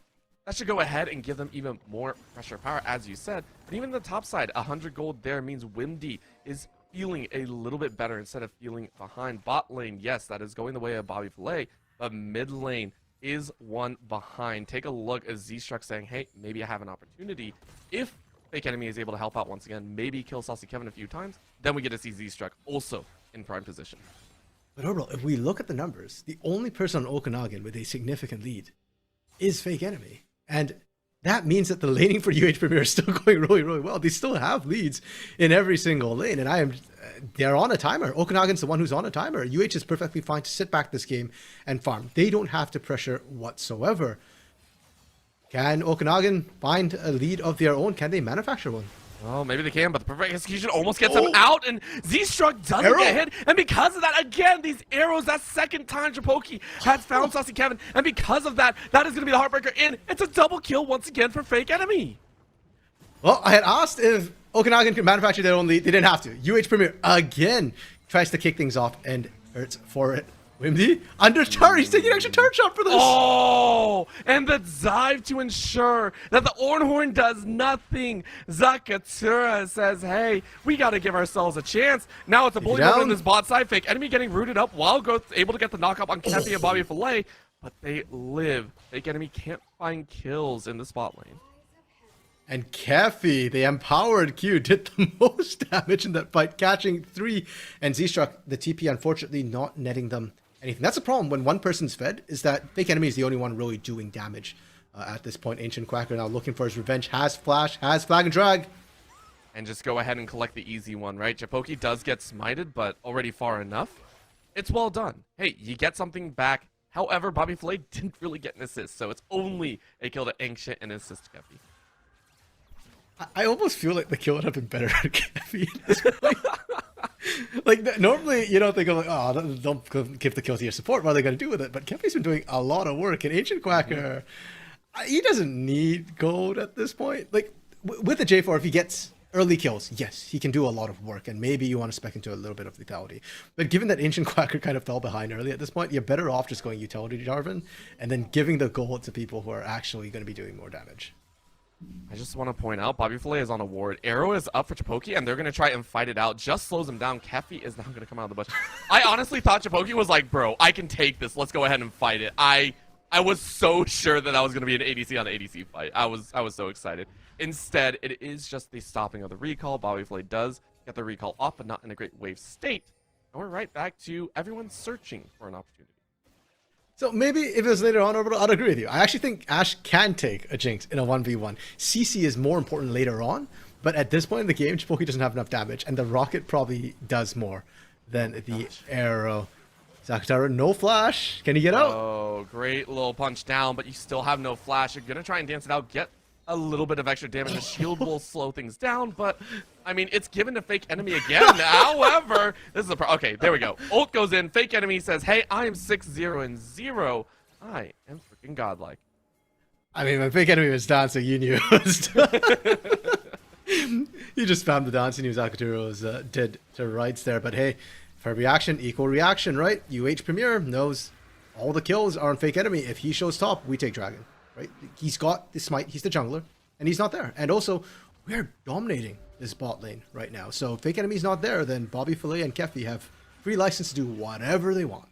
go ahead and give them even more pressure power, as you said. But even the top side, 100 gold there means Wimdy is feeling a little bit better instead of feeling behind. Bot lane, yes, that is going the way of Bobby Filet, but mid lane is one behind. Take a look at Z-Struck saying, hey, maybe I have an opportunity. If Fake Enemy is able to help out once again, maybe kill Saucy Kevin a few times, then we get to see Z-Struck also in prime position. But overall, if we look at the numbers, the only person on Okanagan with a significant lead is Fake Enemy. And that means that the laning for UH Premier is still going really, really well. They still have leads in every single lane. And they're on a timer. Okanagan's the one who's on a timer. UH is perfectly fine to sit back this game and farm. They don't have to pressure whatsoever. Can Okanagan find a lead of their own? Can they manufacture one? Well, maybe they can, but the perfect execution almost gets him out, and Z-Struck doesn't get hit. And because of that, again, these arrows, that second time Japoki had found Saucy Kevin, and because of that, that is going to be the heartbreaker in. It's a double kill once again for Fake Enemy. Well, I had asked if Okanagan could manufacture their own lead. They didn't have to. UH Premier, again, tries to kick things off and hurts for it. Wimdy, under turret, he's taking an extra turret shot for this. Oh, and the dive to ensure that the Ornhorn does nothing. Zakatura says, hey, we got to give ourselves a chance. Now it's a bully over in this bot side. Fake Enemy getting rooted up while Growth able to get the knock up on Kefi and Bobby Filet, but they live. Fake Enemy can't find kills in the spot lane. And Kefi, the empowered Q, did the most damage in that fight, catching 3. And Z-Struck, the TP, unfortunately not netting them anything. That's a problem when one person's fed, is that Fake Enemy is the only one really doing damage at this point. Ancient Quacker now looking for his revenge, has flash, has flag and drag. And just go ahead and collect the easy one, right? Japoki does get smited, but already far enough. It's well done. Hey, you get something back. However, Bobby Filet didn't really get an assist, so it's only a kill to Ancient and assist to Kefi. I almost feel like the kill would have been better at Kefi. Like, normally, you don't think of like, oh, don't give the kill to your support. What are they going to do with it? But Kefi's been doing a lot of work. And Ancient Quacker, he doesn't need gold at this point. Like, with the J4, if he gets early kills, yes, he can do a lot of work, and maybe you want to spec into a little bit of lethality. But given that Ancient Quacker kind of fell behind early at this point, you're better off just going utility Jarvan and then giving the gold to people who are actually going to be doing more damage. I just want to point out, Bobby Filet is on a ward. Arrow is up for Chipoki, and they're going to try and fight it out. Just slows him down. Keffi is not going to come out of the bush. I honestly thought Chipoki was like, bro, I can take this. Let's go ahead and fight it. I was so sure that was going to be an ADC on the ADC fight. I was so excited. Instead, it is just the stopping of the recall. Bobby Filet does get the recall off, but not in a great wave state. And we're right back to everyone searching for an opportunity. So maybe if it was later on, Orbital, I'd agree with you. I actually think Ashe can take a Jinx in a 1v1. CC is more important later on, but at this point in the game, Chipoki doesn't have enough damage, and the Rocket probably does more than the Arrow. Zakatara, no flash. Can he get out? Oh, great little punch down, but you still have no flash. You're going to try and dance it out, get a little bit of extra damage. The shield will slow things down, but I mean, it's given to Fake Enemy again. However, this is a okay, there we go. Ult goes in. Fake Enemy says, hey, I am 6-0-0. I am freaking godlike. I mean, when Fake Enemy was dancing, you knew it was done. He just spammed the dance and knew Zakatura was dead to rights there. But hey, for reaction, equal reaction, right? UH Premier knows all the kills are on Fake Enemy. If he shows top, we take Dragon. Right, he's got the smite, he's the jungler, and he's not there. And also, we're dominating this bot lane right now. So if Fake Enemy's not there, then Bobby Filet and Keffi have free license to do whatever they want.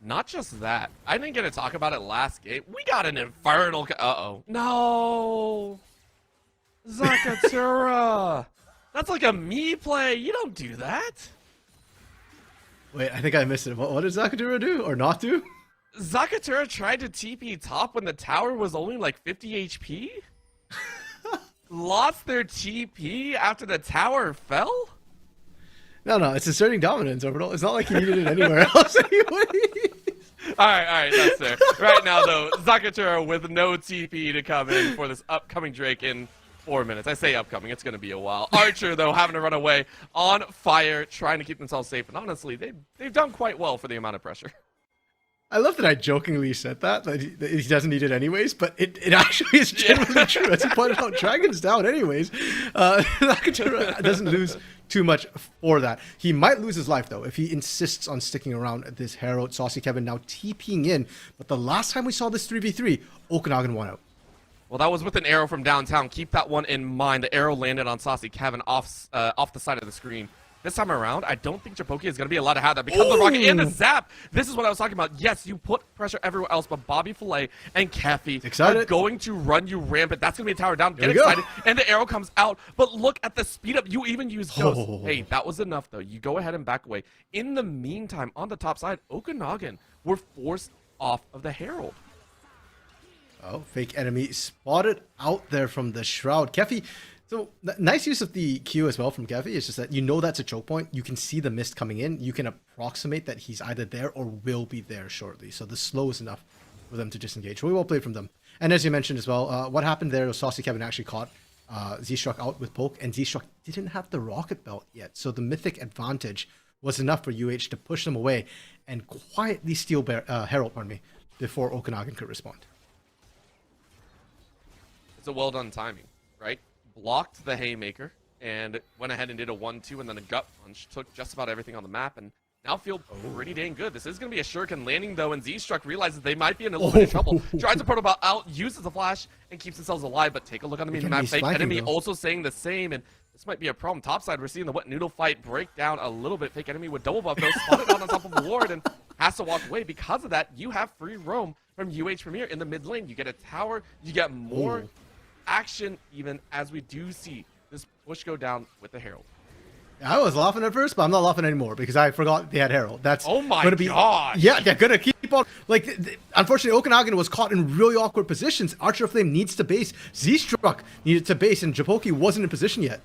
Not just that. I didn't get to talk about it last game. We got an infernal. Uh-oh. No. Zakatura. That's like a me play. You don't do that. Wait, I think I missed it. What did Zakatura do or not do? Zakatura tried to TP top when the tower was only like 50 HP? Lost their TP after the tower fell? No, it's asserting dominance, Orbital. It's not like he needed it anywhere else anyway. Alright, that's fair. Right now, though, Zakatura with no TP to come in for this upcoming Drake in 4 minutes. I say upcoming, it's going to be a while. Archer, though, having to run away on fire, trying to keep themselves safe. And honestly, they've done quite well for the amount of pressure. I love that I jokingly said that he doesn't need it anyways, but it actually is genuinely true. As you pointed out, Dragon's down anyways. Zakatura doesn't lose too much for that. He might lose his life, though, if he insists on sticking around this Herald. Saucy Kevin now TPing in, but the last time we saw this 3v3, Okanagan won out. Well, that was with an arrow from downtown. Keep that one in mind. The arrow landed on Saucy Kevin off the side of the screen. This time around, I don't think Chipoki is going to be allowed to have that because of the rocket and the zap. This is what I was talking about. Yes, you put pressure everywhere else, but Bobby Filet and Keffi are going to run you rampant. That's going to be a tower down. Get excited. And the arrow comes out. But look at the speed up. You even use Ghost. Hey, that was enough, though. You go ahead and back away. In the meantime, on the top side, Okanagan were forced off of the Herald. Oh, Fake Enemy spotted out there from the Shroud. Keffi, so nice use of the Q as well from Keffi. It's just that you know that's a choke point. You can see the mist coming in. You can approximate that he's either there or will be there shortly. So the slow is enough for them to disengage. Really well played from them. And as you mentioned as well, what happened there was Saucy Kevin actually caught Z-Struck out with poke, and Z-Struck didn't have the rocket belt yet. So the mythic advantage was enough for UH to push them away and quietly steal Herald, before Okanagan could respond. It's a well done timing, right? Blocked the haymaker and went ahead and did a 1-2 and then a gut punch. Took just about everything on the map and now feel pretty dang good. This is going to be a shuriken landing, though, and Z-Struck realizes they might be in a little bit of trouble. Drives the protobot out, uses the flash, and keeps themselves alive. But take a look on the map. Fake Enemy also saying the same, and this might be a problem. Topside, we're seeing the wet noodle fight break down a little bit. Fake Enemy with double buff, though, spotted out on top of the ward and has to walk away. Because of that, you have free roam from UH Premier in the mid lane. You get a tower, you get more action, even as we do see this push go down with the Herald. I was laughing at first, but I'm not laughing anymore because I forgot they had Herald. That's oh my gonna be, god! Yeah, they're gonna keep on. Like, unfortunately, Okanagan was caught in really awkward positions. Archer of Flame needs to base. Z-Struck needed to base, and Chipoki wasn't in position yet.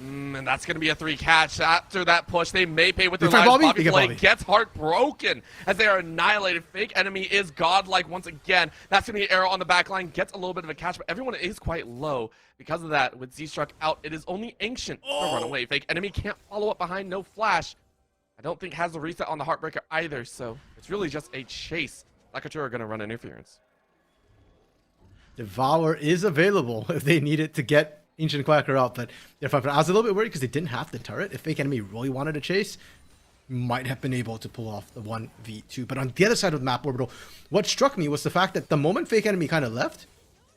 And that's going to be a 3 catch. After that push, they may pay with their lives. Bobby Flay gets heartbroken as they are annihilated. Fake Enemy is godlike once again. That's going to be an arrow on the back line. Gets a little bit of a catch, but everyone is quite low. Because of that, with Z-Struck out, it is only Ancient to run away. Fake Enemy can't follow up behind, no flash. I don't think has the reset on the Heartbreaker either, so it's really just a chase. Lakatura are going to run interference. Devour is available if they need it to get Ancient Quacker out, but they're fine. I was a little bit worried because they didn't have the turret. If Fake Enemy really wanted to chase, might have been able to pull off the 1v2. But on the other side of the map, Orbital, what struck me was the fact that the moment Fake Enemy kind of left,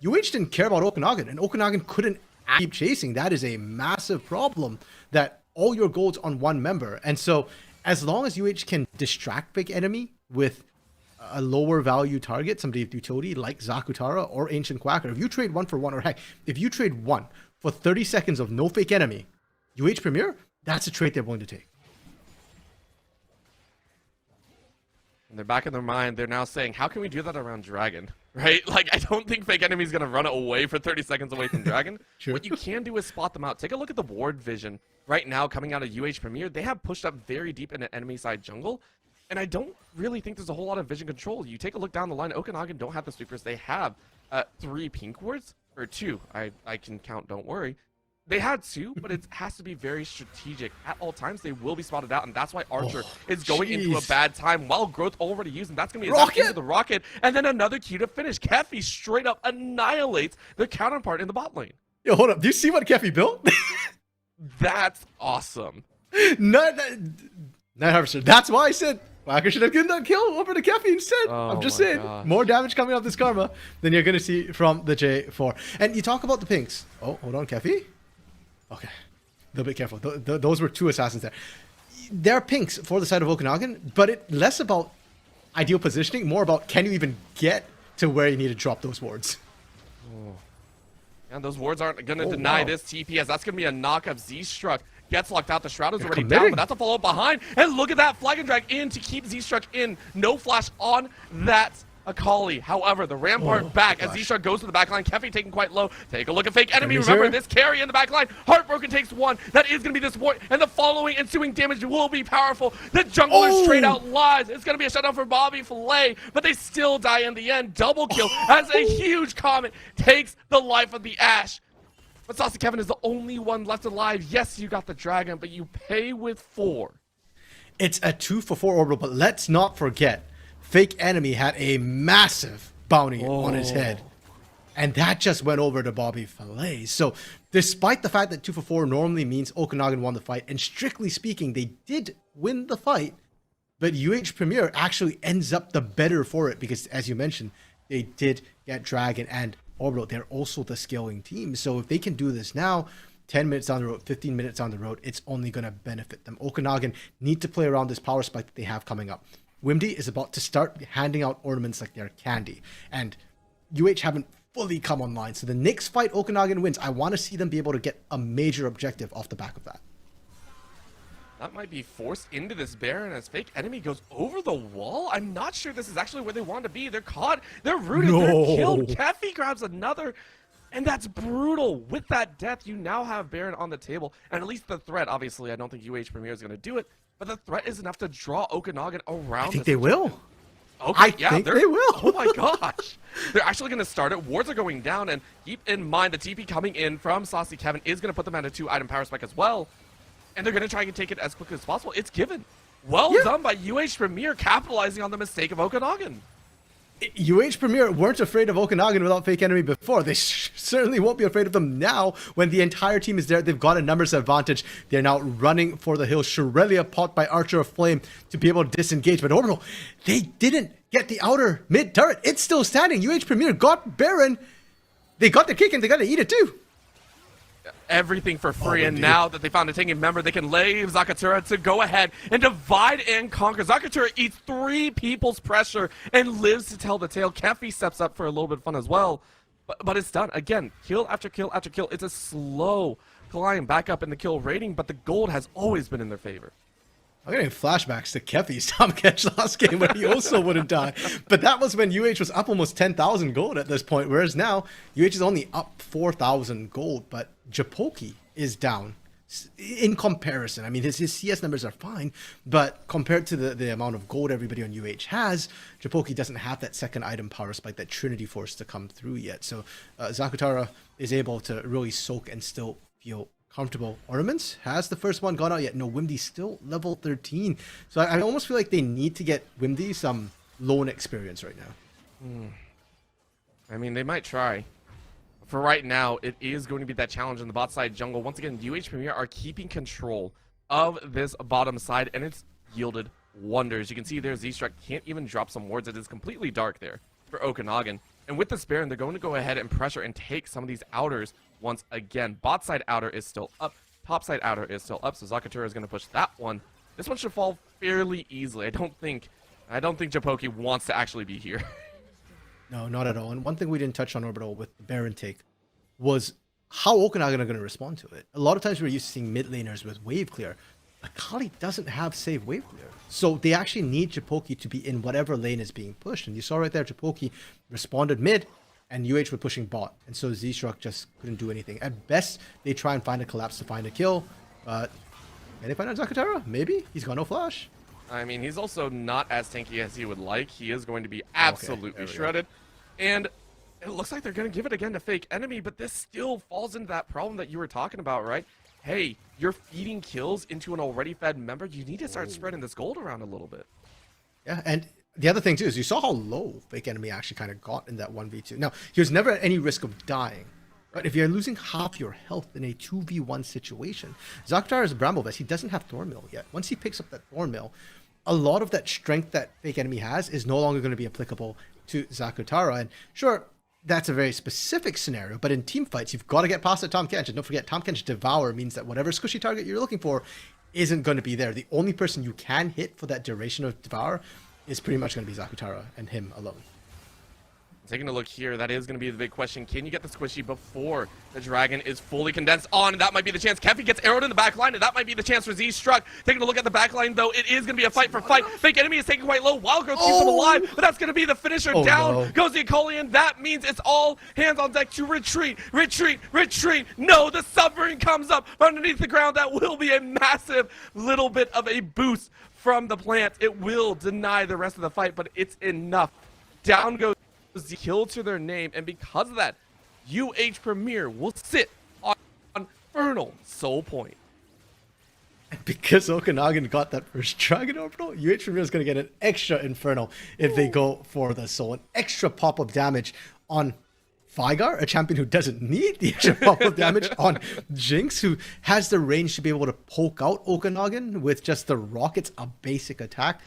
UH didn't care about Okanagan, and Okanagan couldn't keep chasing. That is a massive problem, that all your gold's on one member. And so as long as UH can distract Fake Enemy with a lower value target, somebody with utility like Zakutara or Ancient Quacker, if you trade 1 for 1, or heck, if you trade 1 for 30 seconds of no Fake Enemy, UH Premier, that's a trade they're willing to take. In the back of their mind, they're now saying, how can we do that around Dragon? Right? Like, I don't think Fake Enemy's going to run away for 30 seconds away from Dragon. Sure. What you can do is spot them out. Take a look at the ward vision right now coming out of UH Premier. They have pushed up very deep in the enemy side jungle. And I don't really think there's a whole lot of vision control. You take a look down the line, Okanagan don't have the sweepers. They have 3 pink wards, or 2. I can count, don't worry. They had 2, but it has to be very strategic. At all times, they will be spotted out, and that's why Archer is going into a bad time. While Growth already used, and that's going to be a into the rocket, and then another Q to finish. Kefi straight up annihilates their counterpart in the bot lane. Yo, hold up. Do you see what Kefi built? That's awesome. Not Harvester. That's why I said Quacker should have given that kill over to Kefi instead. I'm just saying, more damage coming off this Karma than you're going to see from the J4. And you talk about the pinks. Oh, hold on, Kefi. Okay, a little bit careful. Those were 2 assassins there. They're pinks for the side of Okanagan, but it less about ideal positioning, more about can you even get to where you need to drop those wards. Oh. And those wards aren't going to deny this TP, as that's going to be a knock of Z-Struck. Gets locked out. The Shroud is already down, but that's a follow-up behind. And look at that. Flag and drag in to keep Z-Struck in. No flash on that Akali. However, the Rampart back as Z-Struck goes to the backline. Kefi taking quite low. Take a look at Fake Enemy. Remember this carry in the backline. Heartbroken takes 1. That is going to be the support. And the following ensuing damage will be powerful. The jungler straight out lies. It's going to be a shutdown for Bobby Filet, but they still die in the end. Double kill as a huge comet takes the life of the Ashe. But Saucy Kevin is the only one left alive. Yes, you got the dragon, but you pay with 4. It's a 2 for 4 orbital, but let's not forget, Fake Enemy had a massive bounty on his head. And that just went over to Bobby Filet. So despite the fact that 2 for 4 normally means Okanagan won the fight, and strictly speaking, they did win the fight, but UH Premier actually ends up the better for it because, as you mentioned, they did get Dragon and Orbital. They're also the scaling team. So if they can do this now, 10 minutes down the road, 15 minutes down the road, it's only going to benefit them. Okanagan need to play around this power spike that they have coming up. Wimdy is about to start handing out ornaments like they're candy. And UH haven't fully come online. So the next fight Okanagan wins, I want to see them be able to get a major objective off the back of that. That might be forced into this Baron as Fake Enemy goes over the wall. I'm not sure this is actually where they want to be. They're caught. They're rooted. They're killed. Kefi grabs another. And that's brutal. With that death, you now have Baron on the table. And at least the threat, obviously, I don't think UH Premier is going to do it. But the threat is enough to draw Okanagan around. I think they will. Okay, I think they will. Oh my gosh. They're actually going to start it. Wards are going down. And keep in mind, the TP coming in from Saucy Kevin is going to put them at a 2-item power spike as well. And they're going to try and take it as quickly as possible. It's given. Well done by UH Premier, capitalizing on the mistake of Okanagan. UH Premier weren't afraid of Okanagan without Fake Enemy before. They certainly won't be afraid of them now when the entire team is there. They've got a numbers advantage. They're now running for the hill. Shirelia popped by Archer of Flame to be able to disengage. But Orbital, they didn't get the outer mid turret. It's still standing. UH Premier got Baron. They got the kick and they got to eat it too. Everything for free, and now that they found a taking member, they can leave Zakutara to go ahead and divide and conquer. Zakutara eats 3 people's pressure and lives to tell the tale. Kefi steps up for a little bit of fun as well, but it's done. Again, kill after kill after kill. It's a slow climb back up in the kill rating, but the gold has always been in their favor. I'm getting flashbacks to Kefi's Tom Catch last game when he also wouldn't die. But that was when UH was up almost 10,000 gold at this point, whereas now UH is only up 4,000 gold, but Japoki is down in comparison. I mean, his CS numbers are fine, but compared to the amount of gold everybody on UH has, Japoki doesn't have that second item power spike, that Trinity Force to come through yet. So Zakutara is able to really soak and still feel comfortable. Ornaments, has the first one gone out yet? No, Wimdy's still level 13. So I almost feel like they need to get Wimdy some lone experience right now. I mean, they might try. for right now, it is going to be that challenge in the bot side jungle. Once again, UH Premier are keeping control of this bottom side, and it's yielded wonders. You can see there, Z-Struck can't even drop some wards. It is completely dark there for Okanagan. And with this Baron, they're going to go ahead and pressure and take some of these outers once again. Bot side outer is still up. Top side outer is still up, so Zakatura is going to push that one. This one should fall fairly easily. I don't think Japoki wants to actually be here. No, not at all. And one thing we didn't touch on Orbital with the Baron take was how Okanagan are going to respond to it. A lot of times we're used to seeing mid laners with wave clear. Akali doesn't have save wave clear. So they actually need Japoki to be in whatever lane is being pushed. And you saw right there, Japoki responded mid, and UH were pushing bot. And so Z-Struck just couldn't do anything. At best, they try and find a collapse to find a kill. But can they find out Zakatara? Maybe. He's got no flash. I mean, he's also not as tanky as he would like. He is going to be absolutely shredded. And it looks like they're going to give it again to Fake Enemy, but this still falls into that problem that you were talking about, right? Hey, you're feeding kills into an already fed member. You need to start spreading this gold around a little bit. Yeah, and the other thing, too, is you saw how low Fake Enemy actually kind of got in that 1v2. Now, he was never at any risk of dying. But if you're losing half your health in a 2v1 situation, Zakatara is a Bramble Vest. He doesn't have Thornmill yet. Once he picks up that Thornmill, a lot of that strength that Fake Enemy has is no longer going to be applicable to Zakatara. And sure, that's a very specific scenario, but in team fights, you've got to get past the Tahm Kench. And don't forget, Tahm Kench Devour means that whatever squishy target you're looking for isn't going to be there. The only person you can hit for that duration of Devour is pretty much going to be Zakatara and him alone. Taking a look here, that is going to be the big question. Can you get the squishy before the dragon is fully condensed on? And that might be the chance. Keffi gets arrowed in the back line, and that might be the chance for Z-Struck. Taking a look at the back line, though, it is going to be a fight for fight. Fake Enemy is taking quite low. Wild Growth keeps him alive, but that's going to be the finisher. Down goes the Acolian. That means it's all hands on deck to retreat, retreat, retreat. No, the Submarine comes up underneath the ground. That will be a massive little bit of a boost from the plant. It will deny the rest of the fight, but it's enough. Down goes the kill to their name, and because of that, UH Premier will sit on Infernal Soul Point. And because Okanagan got that first Dragon Orbital, UH Premier is going to get an extra Infernal if they go for the Soul. An extra pop of damage on Vigar, a champion who doesn't need the extra pop of damage, on Jinx, who has the range to be able to poke out Okanagan with just the rockets, a basic attack.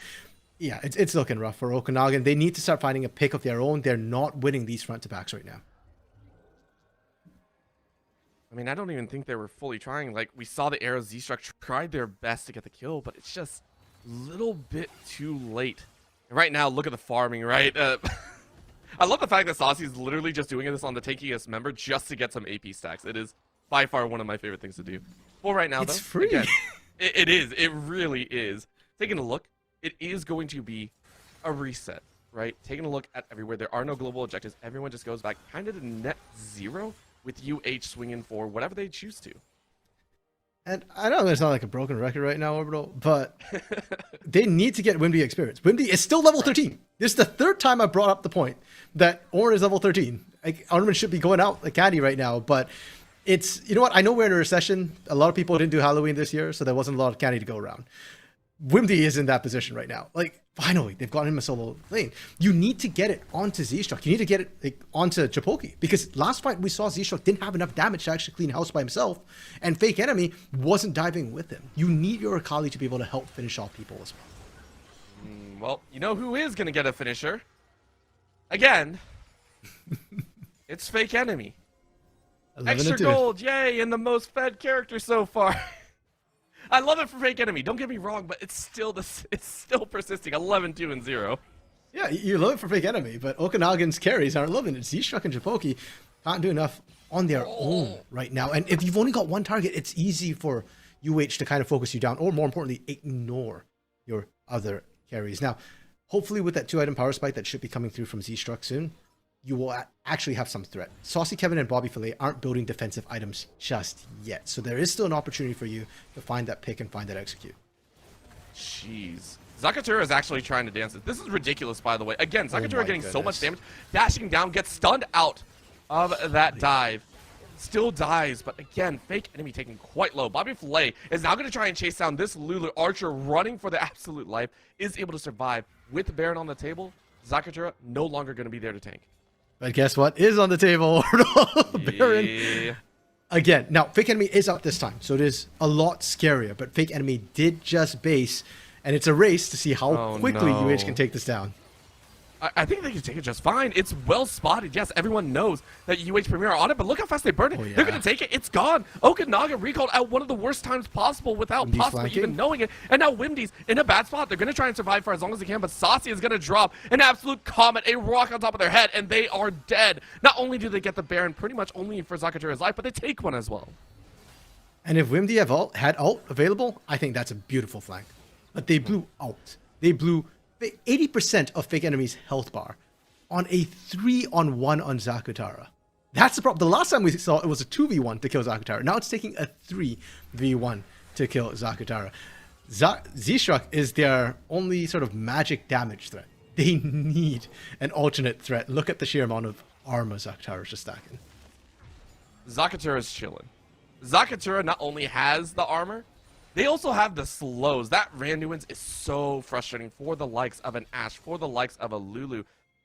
Yeah, it's looking rough for Okanagan. They need to start finding a pick of their own. They're not winning these front to backs right now. I mean, I don't even think they were fully trying. Like, we saw the arrows. Z-Struck tried their best to get the kill, but it's just a little bit too late. And right now, look at the farming, right? I love the fact that Saucy is literally just doing this on the tankiest member just to get some AP stacks. It is by far one of my favorite things to do. Well, right now, it's though, free. Again, it is. It really is. Taking a look, it is going to be a reset, right? Taking a look at everywhere. There are no global objectives. Everyone just goes back kind of to net zero with UH swinging for whatever they choose to. And I know it's not like a broken record right now, Orbital, but they need to get Wimby experience. Wimby is still level 13. This is the third time I brought up the point that Ornn is level 13. Like, Ornn should be going out like candy right now, but it's, you know what? I know we're in a recession. A lot of people didn't do Halloween this year, so there wasn't a lot of candy to go around. Wimby is in that position right now. Like, finally, they've gotten him a solo lane. You need to get it onto Z-Struck. You need to get it like, onto Japoki. Because last fight we saw Z-Struck didn't have enough damage to actually clean house by himself. And Fake Enemy wasn't diving with him. You need your Akali to be able to help finish off people as well. Well, you know who is going to get a finisher? Again, it's Fake Enemy. Extra gold, yay, and the most fed character so far. I love it for Fake Enemy. Don't get me wrong, but it's still persisting. 11-2-0. Yeah, you love it for Fake Enemy, but Okanagan's carries aren't loving it. Z-Struck and Japoki can't do enough on their own right now. And if you've only got one target, it's easy for UH to kind of focus you down, or more importantly, ignore your other carries. Now, hopefully with that 2-item power spike that should be coming through from Z-Struck soon, you will actually have some threat. Saucy Kevin and Bobby Filet aren't building defensive items just yet. So there is still an opportunity for you to find that pick and find that execute. Jeez. Zakatura is actually trying to dance it. This is ridiculous, by the way. Again, Zakatura getting so much damage. Dashing down, gets stunned out of that dive. Still dies, but again, Fake Enemy taking quite low. Bobby Filet is now going to try and chase down this Lulu. Archer running for the absolute life. Is able to survive with the Baron on the table. Zakatura no longer going to be there to tank. But guess what is on the table? Baron. Yeah. Again, now Fake Enemy is up this time, so it is a lot scarier. But Fake Enemy did just base, and it's a race to see how quickly no. UH can take this down. I think they can take it just fine. It's well spotted. Yes, everyone knows that UH Premier are on it, but look how fast they burn it. Oh, yeah. They're going to take it. It's gone. Okanagan recalled at one of the worst times possible without Wimdy's possibly flanking. even knowing it. And now Wimdy's in a bad spot. They're going to try and survive for as long as they can, but Saucy is going to drop an absolute comet, a rock on top of their head, and they are dead. Not only do they get the Baron pretty much only for Zakatura's life, but they take one as well. And if Wimdy had ult available, I think that's a beautiful flank. But they blew ult. They blew 80% of Fake Enemy's health bar on a 3-on-1 on Zakatara. That's the problem. The last time we saw it was a 2v1 to kill Zakatara. Now it's taking a 3v1 to kill Zakatara. Z-Struck is their only sort of magic damage threat. They need an alternate threat. Look at the sheer amount of armor Zakatara is just stacking. Zakatura's chilling. Zakatura not only has the armor, they also have the slows. That Randuin's is so frustrating for the likes of an Ashe, for the likes of a Lulu,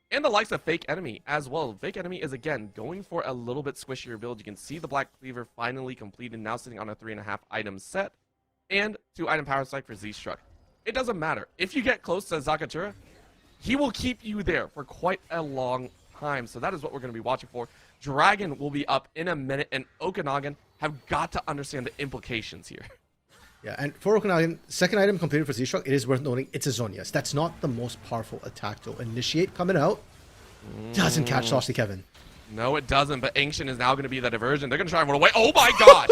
and the likes of Fake Enemy as well. Fake Enemy is, again, going for a little bit squishier build. You can see the Black Cleaver finally completed, now sitting on a 3.5 item set, and 2 item power strike for Z-Struck. It doesn't matter. If you get close to Zakatura, he will keep you there for quite a long time. So that is what we're going to be watching for. Dragon will be up in a minute, and Okanagan have got to understand the implications here. Yeah, and for Okanagan, second item completed for Z-Struck, it is worth noting it's a Zonias. That's not the most powerful attack tool. Initiate coming out doesn't catch Saucy Kevin. No, it doesn't, but Ancient is now going to be the diversion. They're going to try and run away. Oh my god!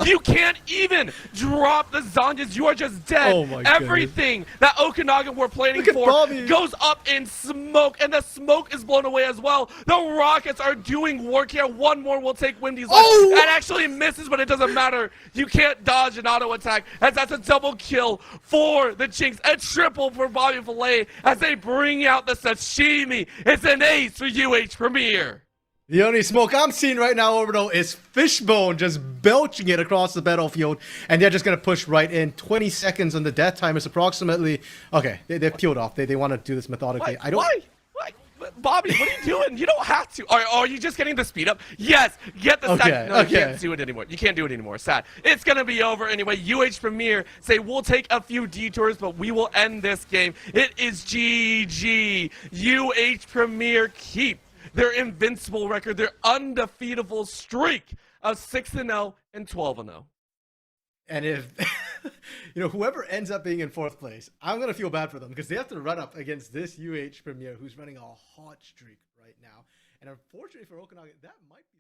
You can't even drop the Zonias. You are just dead. Oh my Everything that Okanagan were planning for Bobby. goes up in smoke, and the smoke is blown away as well. The Rockets are doing work here. One more will take Wimdy's life. Oh! That actually misses, but it doesn't matter. You can't dodge an auto attack, as that's a double kill for the Chinks. A triple for Bobby Filet as they bring out the sashimi. It's an ace for UH Premier. The only smoke I'm seeing right now, Orbital, is Fishbone just belching it across the battlefield, and they're just going to push right in. 20 seconds on the death time is approximately... Okay, they've peeled off. They want to do this methodically. Why? Bobby, what are you doing? You don't have to. Are you just getting the speed up? Yes, get the stack. No, you can't do it anymore. You can't do it anymore. Sad. It's going to be over anyway. UH Premier say we'll take a few detours, but we will end this game. It is GG. UH Premier keep their invincible record, their undefeatable streak of 6-0 and 12-0. And if, whoever ends up being in 4th place, I'm going to feel bad for them because they have to run up against this UH Premier who's running a hot streak right now. And unfortunately for Okanagan, that might be...